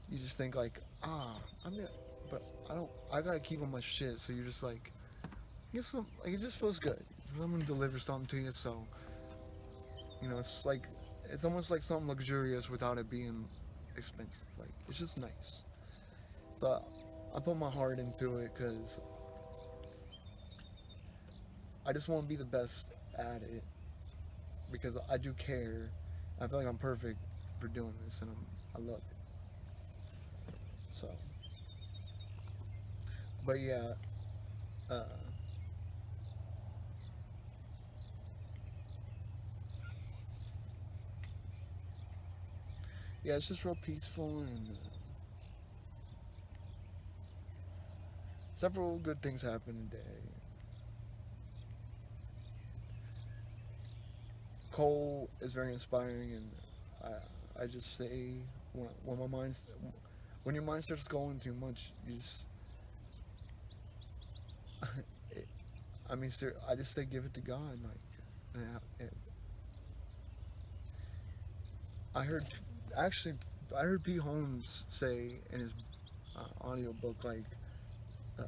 You just think like, I'm gonna, but I don't. I gotta keep on my shit. So you're just like, get some. Like it just feels good. Someone delivers something to you. So it's like, it's almost like something luxurious without it being expensive. Like it's just nice. So I put my heart into it because I just want to be the best at it because I do care. I feel like I'm perfect for doing this, and I love it. So, but yeah, uh, yeah, it's just real peaceful and several good things happen today. Cole is very inspiring, and I just say when my mind's when your mind starts going too much, you just it, I mean, sir, I just say give it to God. Like, I heard actually, I heard Pete Holmes say in his audio book like. Uh,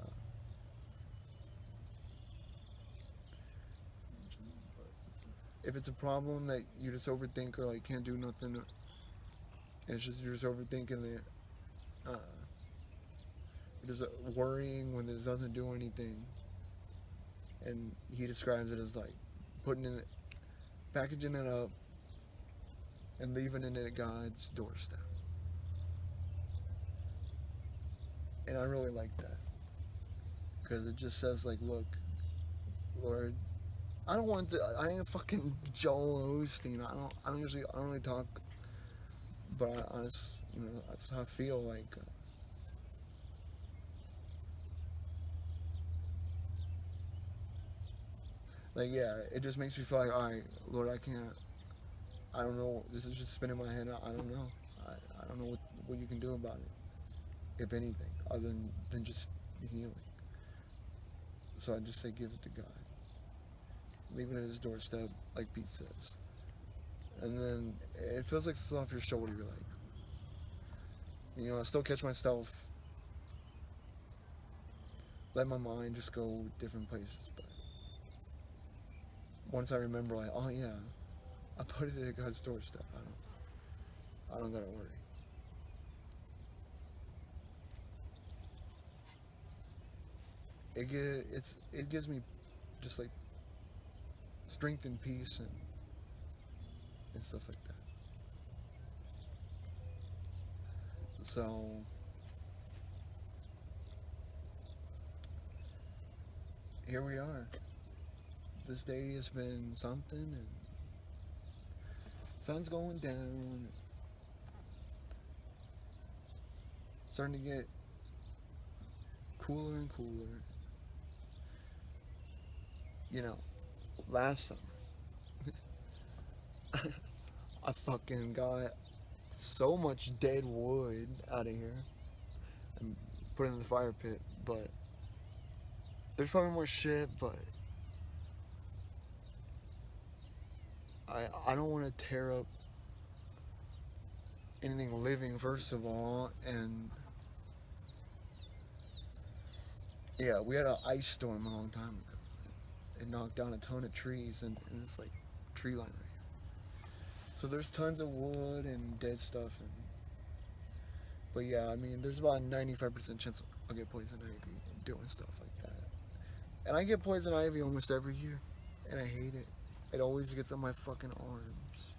if it's a problem that you just overthink or like can't do nothing, and it's just you're just overthinking it, uh, you're just worrying when it doesn't do anything, and he describes it as like putting it, packaging it up, and leaving it at God's doorstep. And I really like that because it just says like, look, Lord, I ain't fucking Joel Osteen. I don't really talk, but that's how I feel like. Like yeah, it just makes me feel like, all right, Lord, I can't. I don't know. This is just spinning my head. I don't know. I don't know what you can do about it, if anything, other than just healing. So I just say, give it to God. Leave it at His doorstep, like Pete says. And then it feels like it's off your shoulder. You're like, I still catch myself, let my mind just go different places. But once I remember, like, oh yeah, I put it at God's doorstep. I don't gotta worry. it gives me just like strength and peace and stuff like that. So here we are. This day has been something, and sun's going down. Starting to get cooler and cooler. You know, last summer, I fucking got so much dead wood out of here and put it in the fire pit, but there's probably more shit, but I don't want to tear up anything living, first of all, and yeah, we had an ice storm a long time ago. It knocked down a ton of trees and this like tree line right here. So there's tons of wood and dead stuff, but yeah, I mean, there's about a 95% chance I'll get poison ivy doing stuff like that. And I get poison ivy almost every year, and I hate it. It always gets on my fucking arms.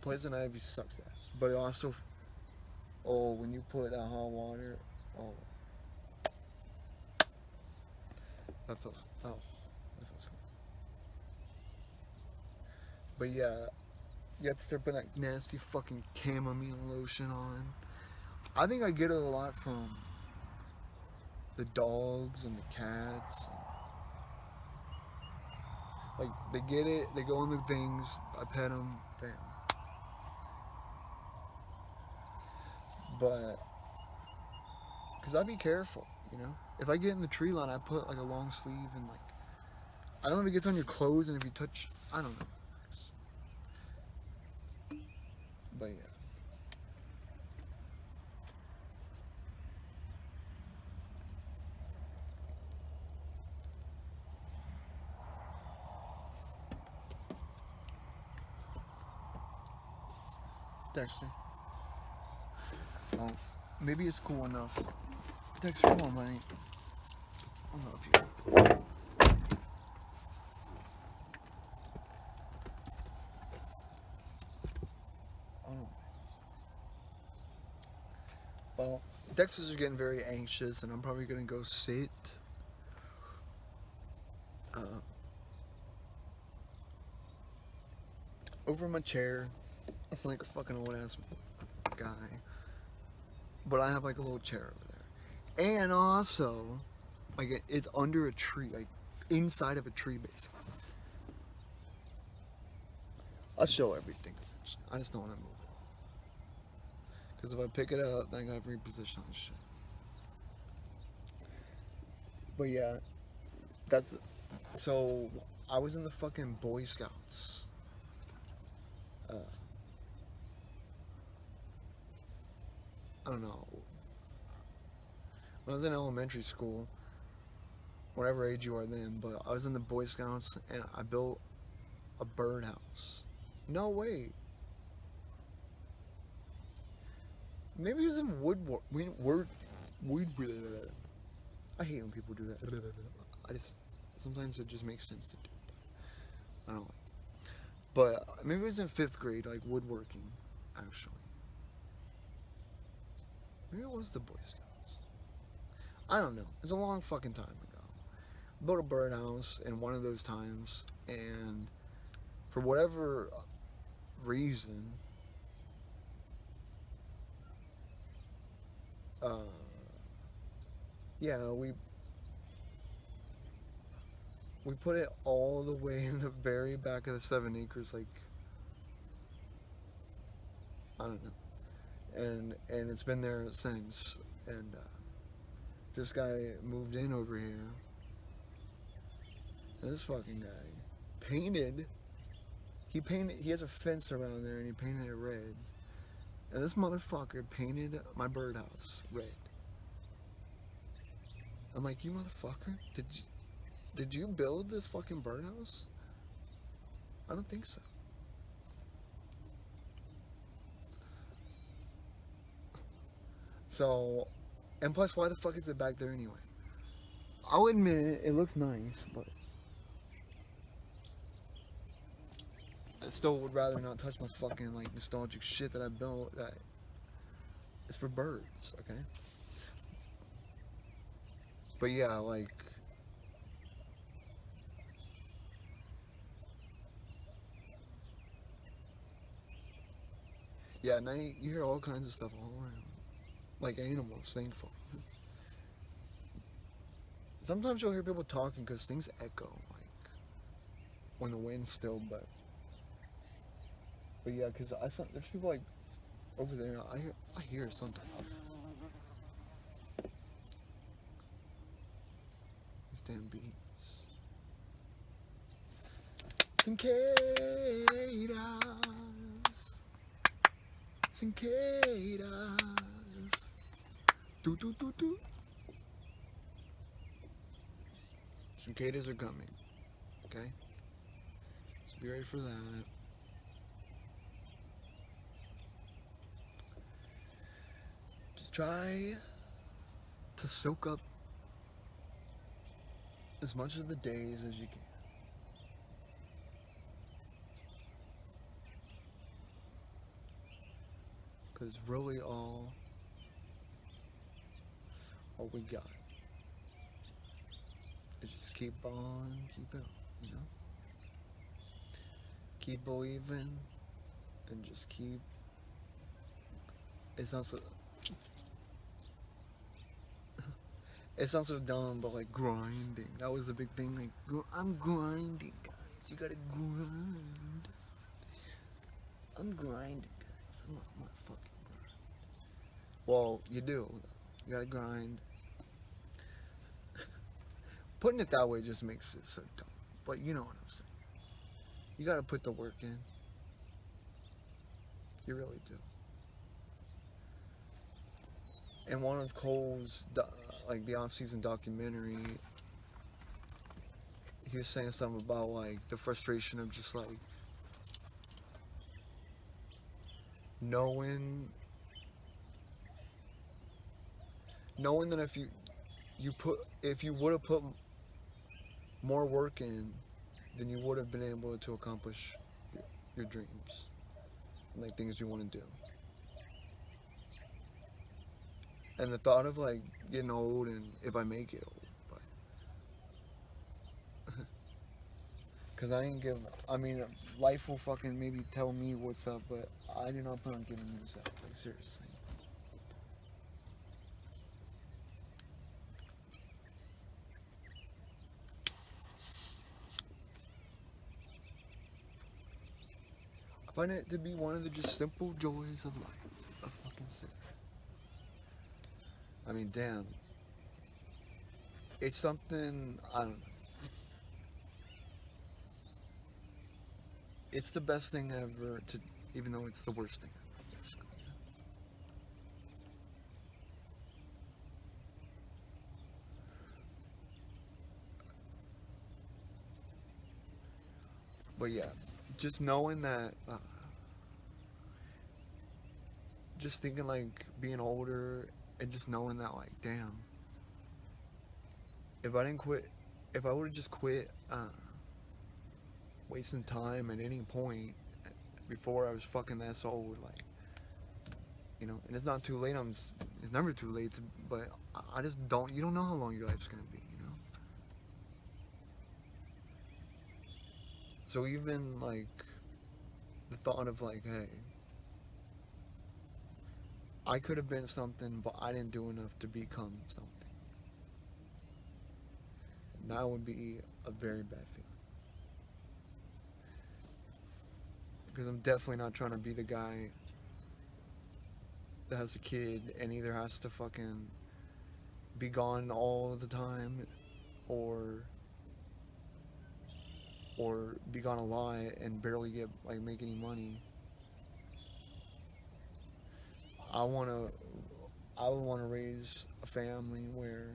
Poison ivy sucks ass, but it also, oh, when you put that hot water, oh, that feels good. But yeah, you have to start putting that nasty fucking chamomile lotion on. I think I get it a lot from the dogs and the cats. Like, they get it, they go on the things, I pet them, bam. But, because I be careful, you know? If I get in the tree line, I put like a long sleeve and like, I don't know if it gets on your clothes and if you touch, I don't know. But yeah. Dexter. Oh, maybe it's cool enough. Dexter, come on, buddy. I love you. Oh. Well, Dexter's getting very anxious, and I'm probably gonna go sit. Over my chair. It's like a fucking old ass guy. But I have like a little chair over there. And also, like it's under a tree, like inside of a tree basically. I'll show everything. I just don't want to move it. Because if I pick it up, then I gotta reposition this shit. But yeah, that's, so I was in the fucking Boy Scouts. I don't know. When I was in elementary school, whatever age you are then, but I was in the Boy Scouts and I built a birdhouse. No way. Maybe it was in I hate when people do that. Sometimes it just makes sense to do, but I don't like it. But maybe it was in 5th grade, like woodworking, actually. Maybe it was the Boy Scouts. I don't know. It's a long fucking time ago. Built a birdhouse in one of those times, and for whatever reason, yeah, we put it all the way in the very back of the 7 acres, like, I don't know. And it's been there since. And this guy moved in over here. And this fucking guy painted. He has a fence around there, and he painted it red. And this motherfucker painted my birdhouse red. I'm like, you motherfucker, did you build this fucking birdhouse? I don't think so. So, and plus, why the fuck is it back there anyway? I'll admit it looks nice, but I still would rather not touch my fucking like nostalgic shit that I built. That is for birds, okay? But yeah, like. Yeah, now you hear all kinds of stuff all around. Like animals, thankful. Sometimes you'll hear people talking because things echo, like when the wind's still, but yeah, because I saw there's people like over there. I hear something. These damn bees. Cicadas, cicadas. Do do do do. Cicadas are coming. Okay, so be ready for that. Just try to soak up as much of the days as you can. Because really all we got is just keep on keeping on, you know? Keep believing and just keep. It sounds so, it sounds so dumb, but like grinding. That was the big thing. Like, I'm grinding, guys. You gotta grind. I'm grinding, guys. I'm not fucking grind. Well, you do. You gotta grind. Putting it that way just makes it so dumb. But you know what I'm saying. You gotta put the work in. You really do. And one of Cole's, like the off-season documentary, he was saying something about like the frustration of just like knowing that if you would have put more work in, then you would have been able to accomplish your dreams, and, like things you want to do. And the thought of like getting old and if I make it old, but because I mean, life will fucking maybe tell me what's up, but I do not plan on giving this up. Like seriously. I find it to be one of the just simple joys of life. A fucking sick. I mean, damn. It's something, I don't know. It's the best thing ever to, even though it's the worst thing ever, basically. But yeah, just knowing that, just thinking like being older and just knowing that, like, damn, if I didn't quit, if I would have just quit, wasting time at any point before I was fucking that old, like, you know, and it's not too late. It's never too late. But I just don't. You don't know how long your life's gonna be. You know. So even like the thought of like, hey, I could have been something, but I didn't do enough to become something. And that would be a very bad feeling. Because I'm definitely not trying to be the guy that has a kid and either has to fucking be gone all the time or be gone a lot and barely get like make any money. I would want to raise a family where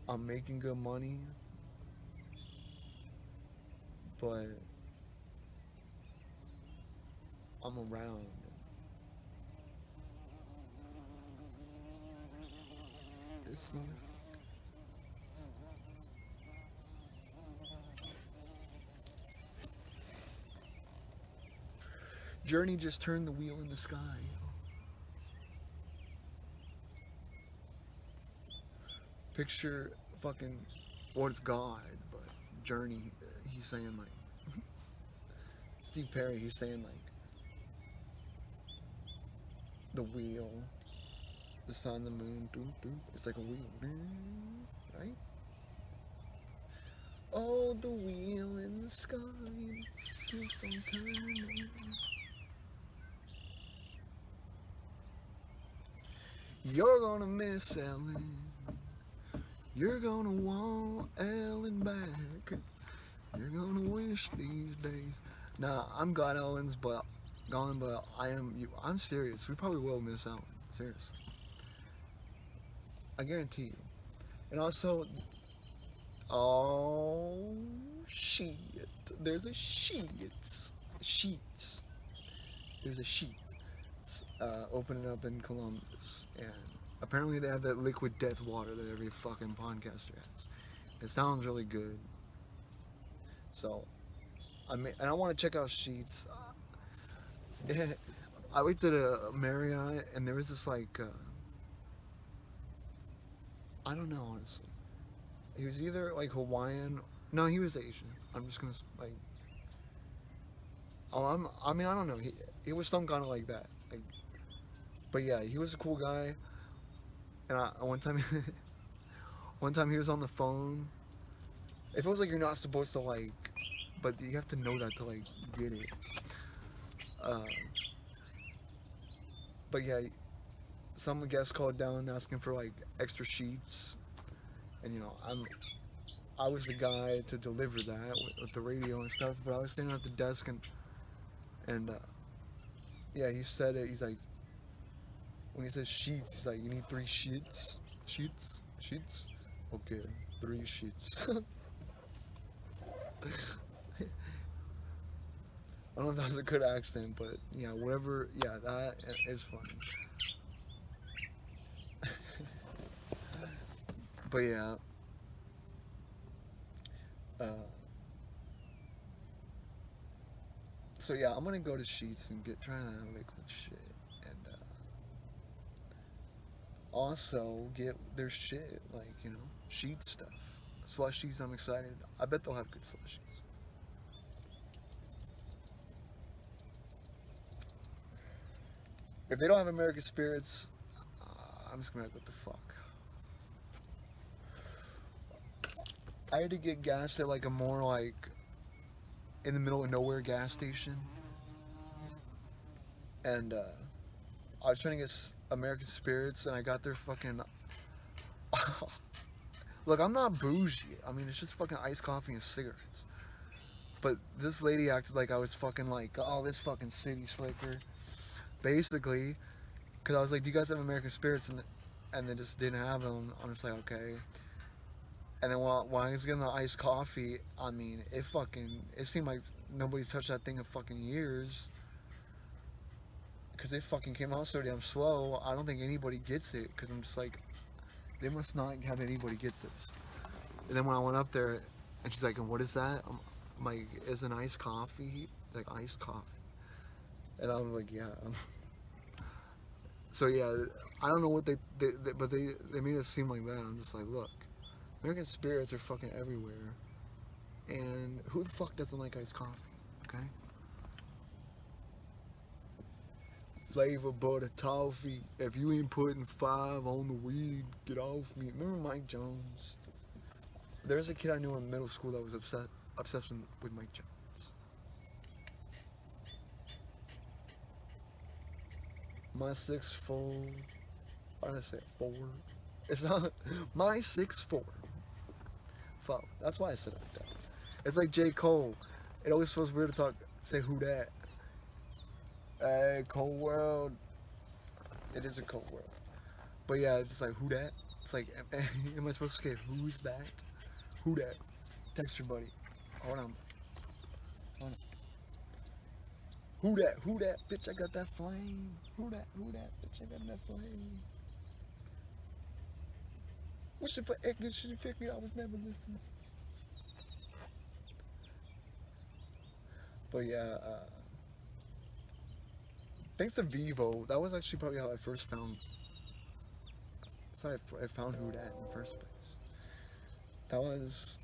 I'm making good money, but I'm around. This motherfucker. Journey just turned the wheel in the sky. Picture fucking what's God, but Journey, he's saying like Steve Perry, he's saying like the wheel, the sun, the moon, doo, doo. It's like a wheel, right? Oh, the wheel in the sky keeps on turning. You're gonna miss Ellen. You're gonna want Ellen back. You're gonna wish these days. Nah, I'm glad Ellen's gone, but I'm serious. We probably will miss Ellen. Seriously. I guarantee you. And also, oh shit. There's a sheets. Sheets. There's a sheet. It's opening up in Columbus. And apparently they have that liquid death water that every fucking podcaster has. It sounds really good. So, and I want to check out Sheets. I went to the Marriott and there was this like, I don't know honestly. He was either like Hawaiian. No, he was Asian. I'm just gonna like. Oh, I mean, I don't know. He was some kind of like that. Like, but yeah, he was a cool guy. And one time, one time he was on the phone. It feels like you're not supposed to like, but you have to know that to like get it. But yeah, some guest called down asking for like extra sheets, and you know I was the guy to deliver that with the radio and stuff. But I was standing at the desk and yeah, he said it. He's like, when he says sheets, he's like, you need 3 sheets, sheets. Okay, 3 sheets. I don't know if that was a good accent, but yeah, whatever. Yeah, that is funny. But yeah, so yeah, I'm gonna go to Sheets and try that liquid shit, and also get their shit like sheet stuff, slushies. I'm excited. I bet they'll have good slushies. If they don't have American Spirits, I'm just gonna be like, what the fuck? I had to get gas at like a more like in the middle of nowhere gas station, and I was trying to get American Spirits, and I got their fucking. Look, I'm not bougie. I mean, it's just fucking iced coffee and cigarettes. But this lady acted like I was fucking like, oh, this fucking city slicker. Basically, because I was like, do you guys have American Spirits? And they just didn't have them. I'm just like, okay. And then while I was getting the iced coffee, I mean, it seemed like nobody's touched that thing in fucking years. Because it fucking came out so damn slow. I don't think anybody gets it. Because I'm just like, they must not have anybody get this. And then when I went up there, and she's like, and what is that? I'm like, is an iced coffee? Like, iced coffee. And I was like, yeah. So yeah, I don't know what but they made it seem like that. I'm just like, look, American Spirits are fucking everywhere. And who the fuck doesn't like iced coffee? Okay? Flavor butter toffee. If you ain't putting 5 on the weed, get off me. Remember Mike Jones? There's a kid I knew in middle school that was obsessed with Mike Jones. My 6'4". Why did I say 4? It's not my 6'4". Fuck. That's why I said it like that. It's like J. Cole. It always feels weird to say who that. Hey, cold world. It is a cold world. But yeah, it's just like who that? It's like, am I supposed to say who's that? Who that? Text your buddy. Hold on. Who that, bitch, I got that flame. Who that, bitch, I got that flame. Wishing for Edgar should have figured I was never listening. But yeah, thanks to Vivo, that was actually probably how I first found. That's how I found Who Dat in the first place. That was.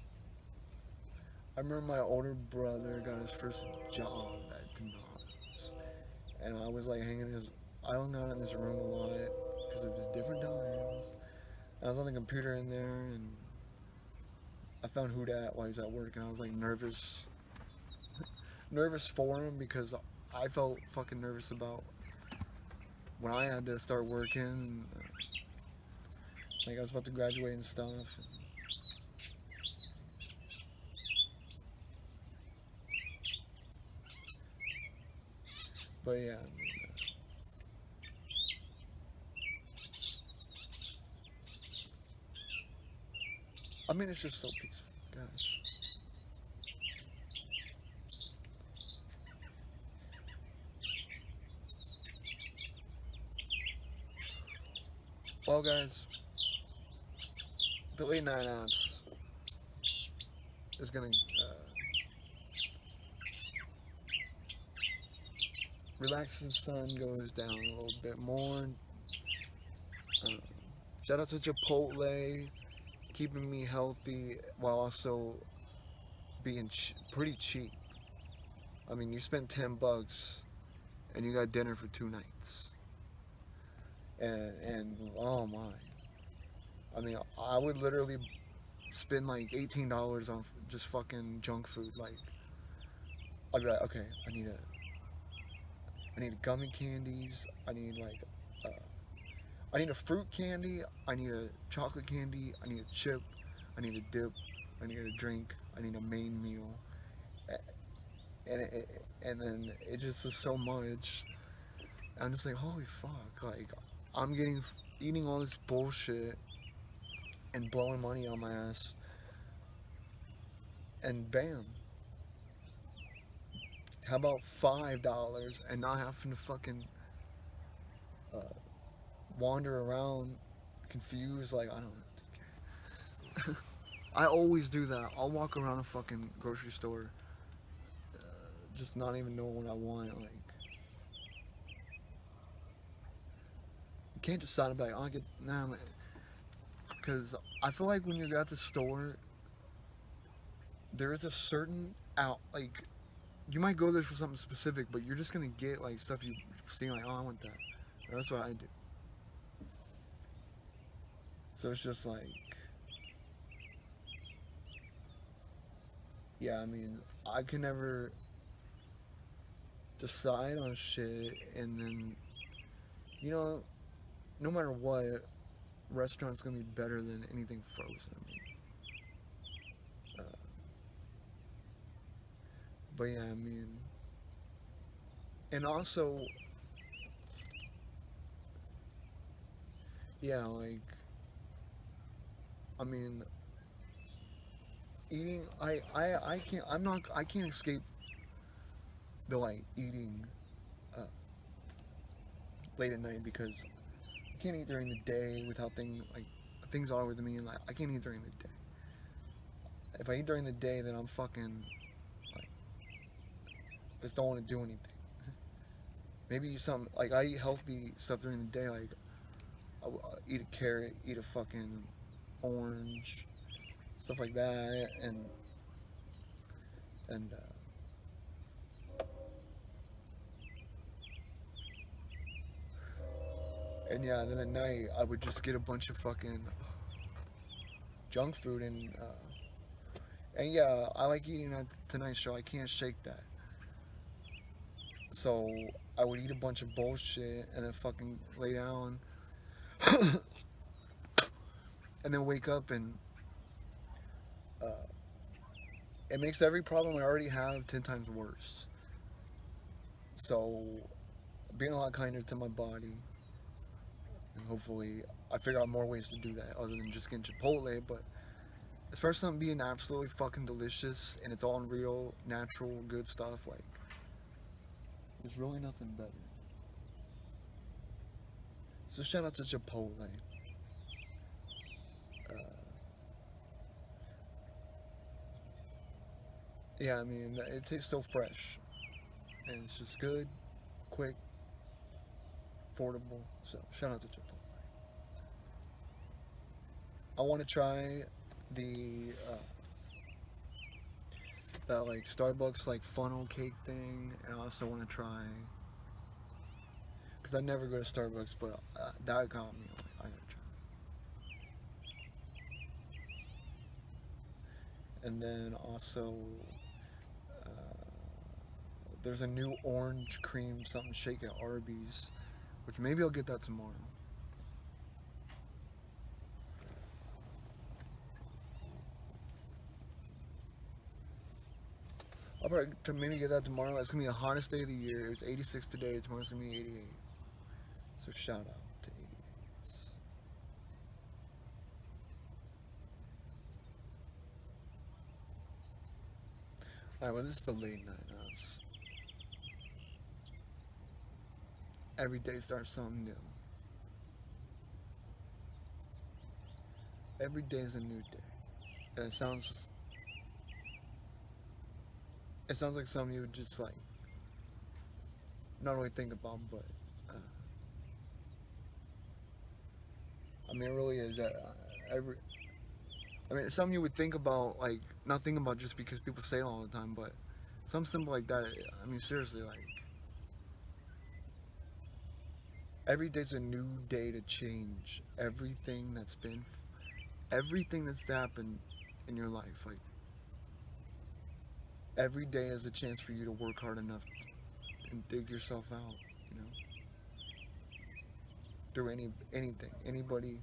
I remember my older brother got his first job at Denars, and I was like hanging his. I hung out in his room a lot because it was different times. I was on the computer in there, and I found Who Dat while he was at work, and I was like nervous for him because I felt fucking nervous about when I had to start working. Like I was about to graduate and stuff. But yeah, I mean, it's just so peaceful, gosh. Well, guys, the late night apps is gonna relax as the sun goes down a little bit more. Uh, Shout out to Chipotle, keeping me healthy while also being pretty cheap. I mean, you spent $10 and you got dinner for 2 nights. And oh my, I mean, I would literally spend like $18 on just fucking junk food. Like, I'd be like, okay, I need gummy candies. Uh, I need a fruit candy. I need a chocolate candy. I need a chip. I need a dip. I need a drink. I need a main meal. And then it just is so much. I'm just like, holy fuck! Like, I'm eating all this bullshit and blowing money on my ass, and bam. How about $5 and not having to fucking uh, wander around confused? Like, I don't know. I always do that. I'll walk around a fucking grocery store, just not even knowing what I want. Like, you can't decide about. I get nah, because I feel like when you're at the store, there is a certain out like you might go there for something specific, but you're just gonna get like stuff you see like, oh, I want that. And that's what I do. So it's just like, yeah, I mean, I can never decide on shit, and then, you know, no matter what, restaurant's gonna be better than anything frozen. I mean, uh, but yeah, I mean, and also, yeah, like, I mean, eating, I can't, I can't escape the like eating uh, late at night because I can't eat during the day without things are with me, and like I can't eat during the day. If I eat during the day, then I'm fucking like I just don't want to do anything. Maybe some like I eat healthy stuff during the day, like I'll eat a carrot, eat a fucking orange, stuff like that, and and yeah, then at night I would just get a bunch of fucking junk food and yeah, I like eating at Tonight Show. I can't shake that. So I would eat a bunch of bullshit and then fucking lay down and then wake up and uh, it makes every problem I already have 10 times worse. So being a lot kinder to my body and hopefully I figure out more ways to do that other than just getting Chipotle. But as far as something being absolutely fucking delicious and it's all real, natural, good stuff, like There's really nothing better. So shout out to Chipotle. Uh, yeah, I mean it tastes so fresh, and it's just good, quick, affordable. So shout out to Chipotle. I want to try the like Starbucks like funnel cake thing, and I also want to try because I never go to Starbucks, but that got me. I gotta try. And then also uh, there's a new orange cream something shake at Arby's, which maybe I'll get that tomorrow. I'll probably maybe get that tomorrow. It's gonna be the hottest day of the year. It was 86 today. Tomorrow's gonna be 88. So shout out to 88. Alright, well this is the late night ups. Every day starts something new. Every day is a new day. And it sounds like something you would just like not only think about, but I mean, it really is that every. I mean, it's something you would think about, like not think about just because people say it all the time, but something simple like that. I mean, seriously, like every day's a new day to change everything that's happened in your life. Like every day is a chance for you to work hard enough and dig yourself out. You know, through anything, anybody.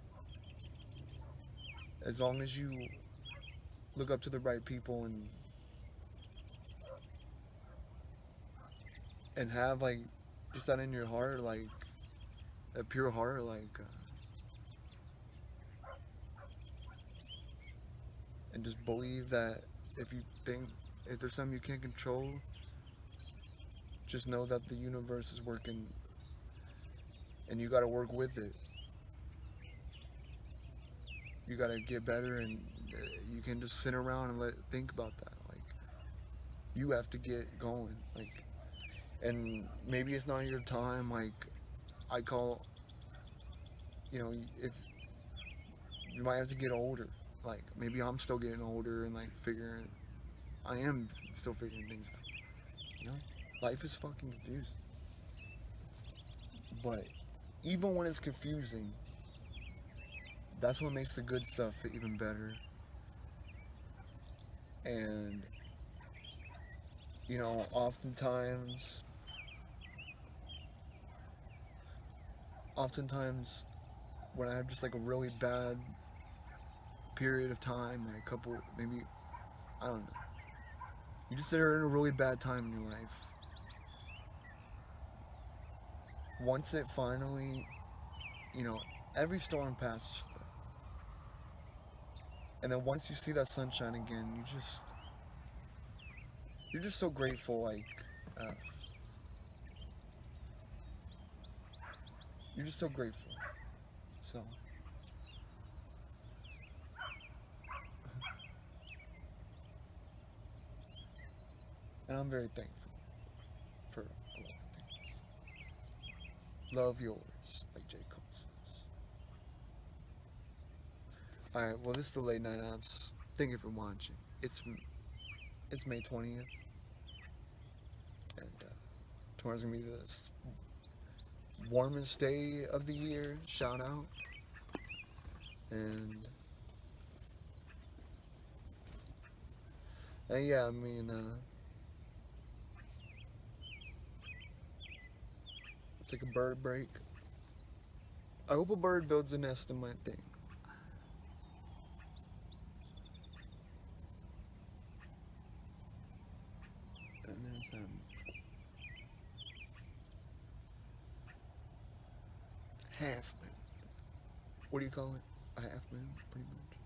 As long as you look up to the right people and have like just that in your heart, like a pure heart, like and just believe that if you think if there's something you can't control, just know that the universe is working and you got to work with it. You got to get better, and you can just sit around and think about that. Like you have to get going. Like, and maybe it's not your time. Like I call, if you might have to get older. Like maybe I'm still getting older and like figuring. I am still figuring things out. You know, life is fucking confusing. But even when it's confusing, that's what makes the good stuff even better. And oftentimes when I have just like a really bad period of time, like a couple, maybe I don't know. You just are in a really bad time in your life. Once it finally, you know, every storm passes through. And then once you see that sunshine again, you're just so grateful. Like uh, you're just so grateful. So, and I'm very thankful for a lot of things. Love yours, like J. Cole says. All right. Well, this is the late night apps. Thank you for watching. It's May 20th, and tomorrow's gonna be the warmest day of the year. Shout out. And yeah, I mean, take a bird break. I hope a bird builds a nest in my thing. And there's half moon. What do you call it? A half moon, pretty much.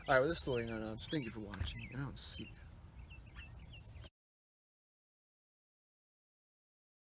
All right, well, this is the late night. Thank you for watching, and I'll see you.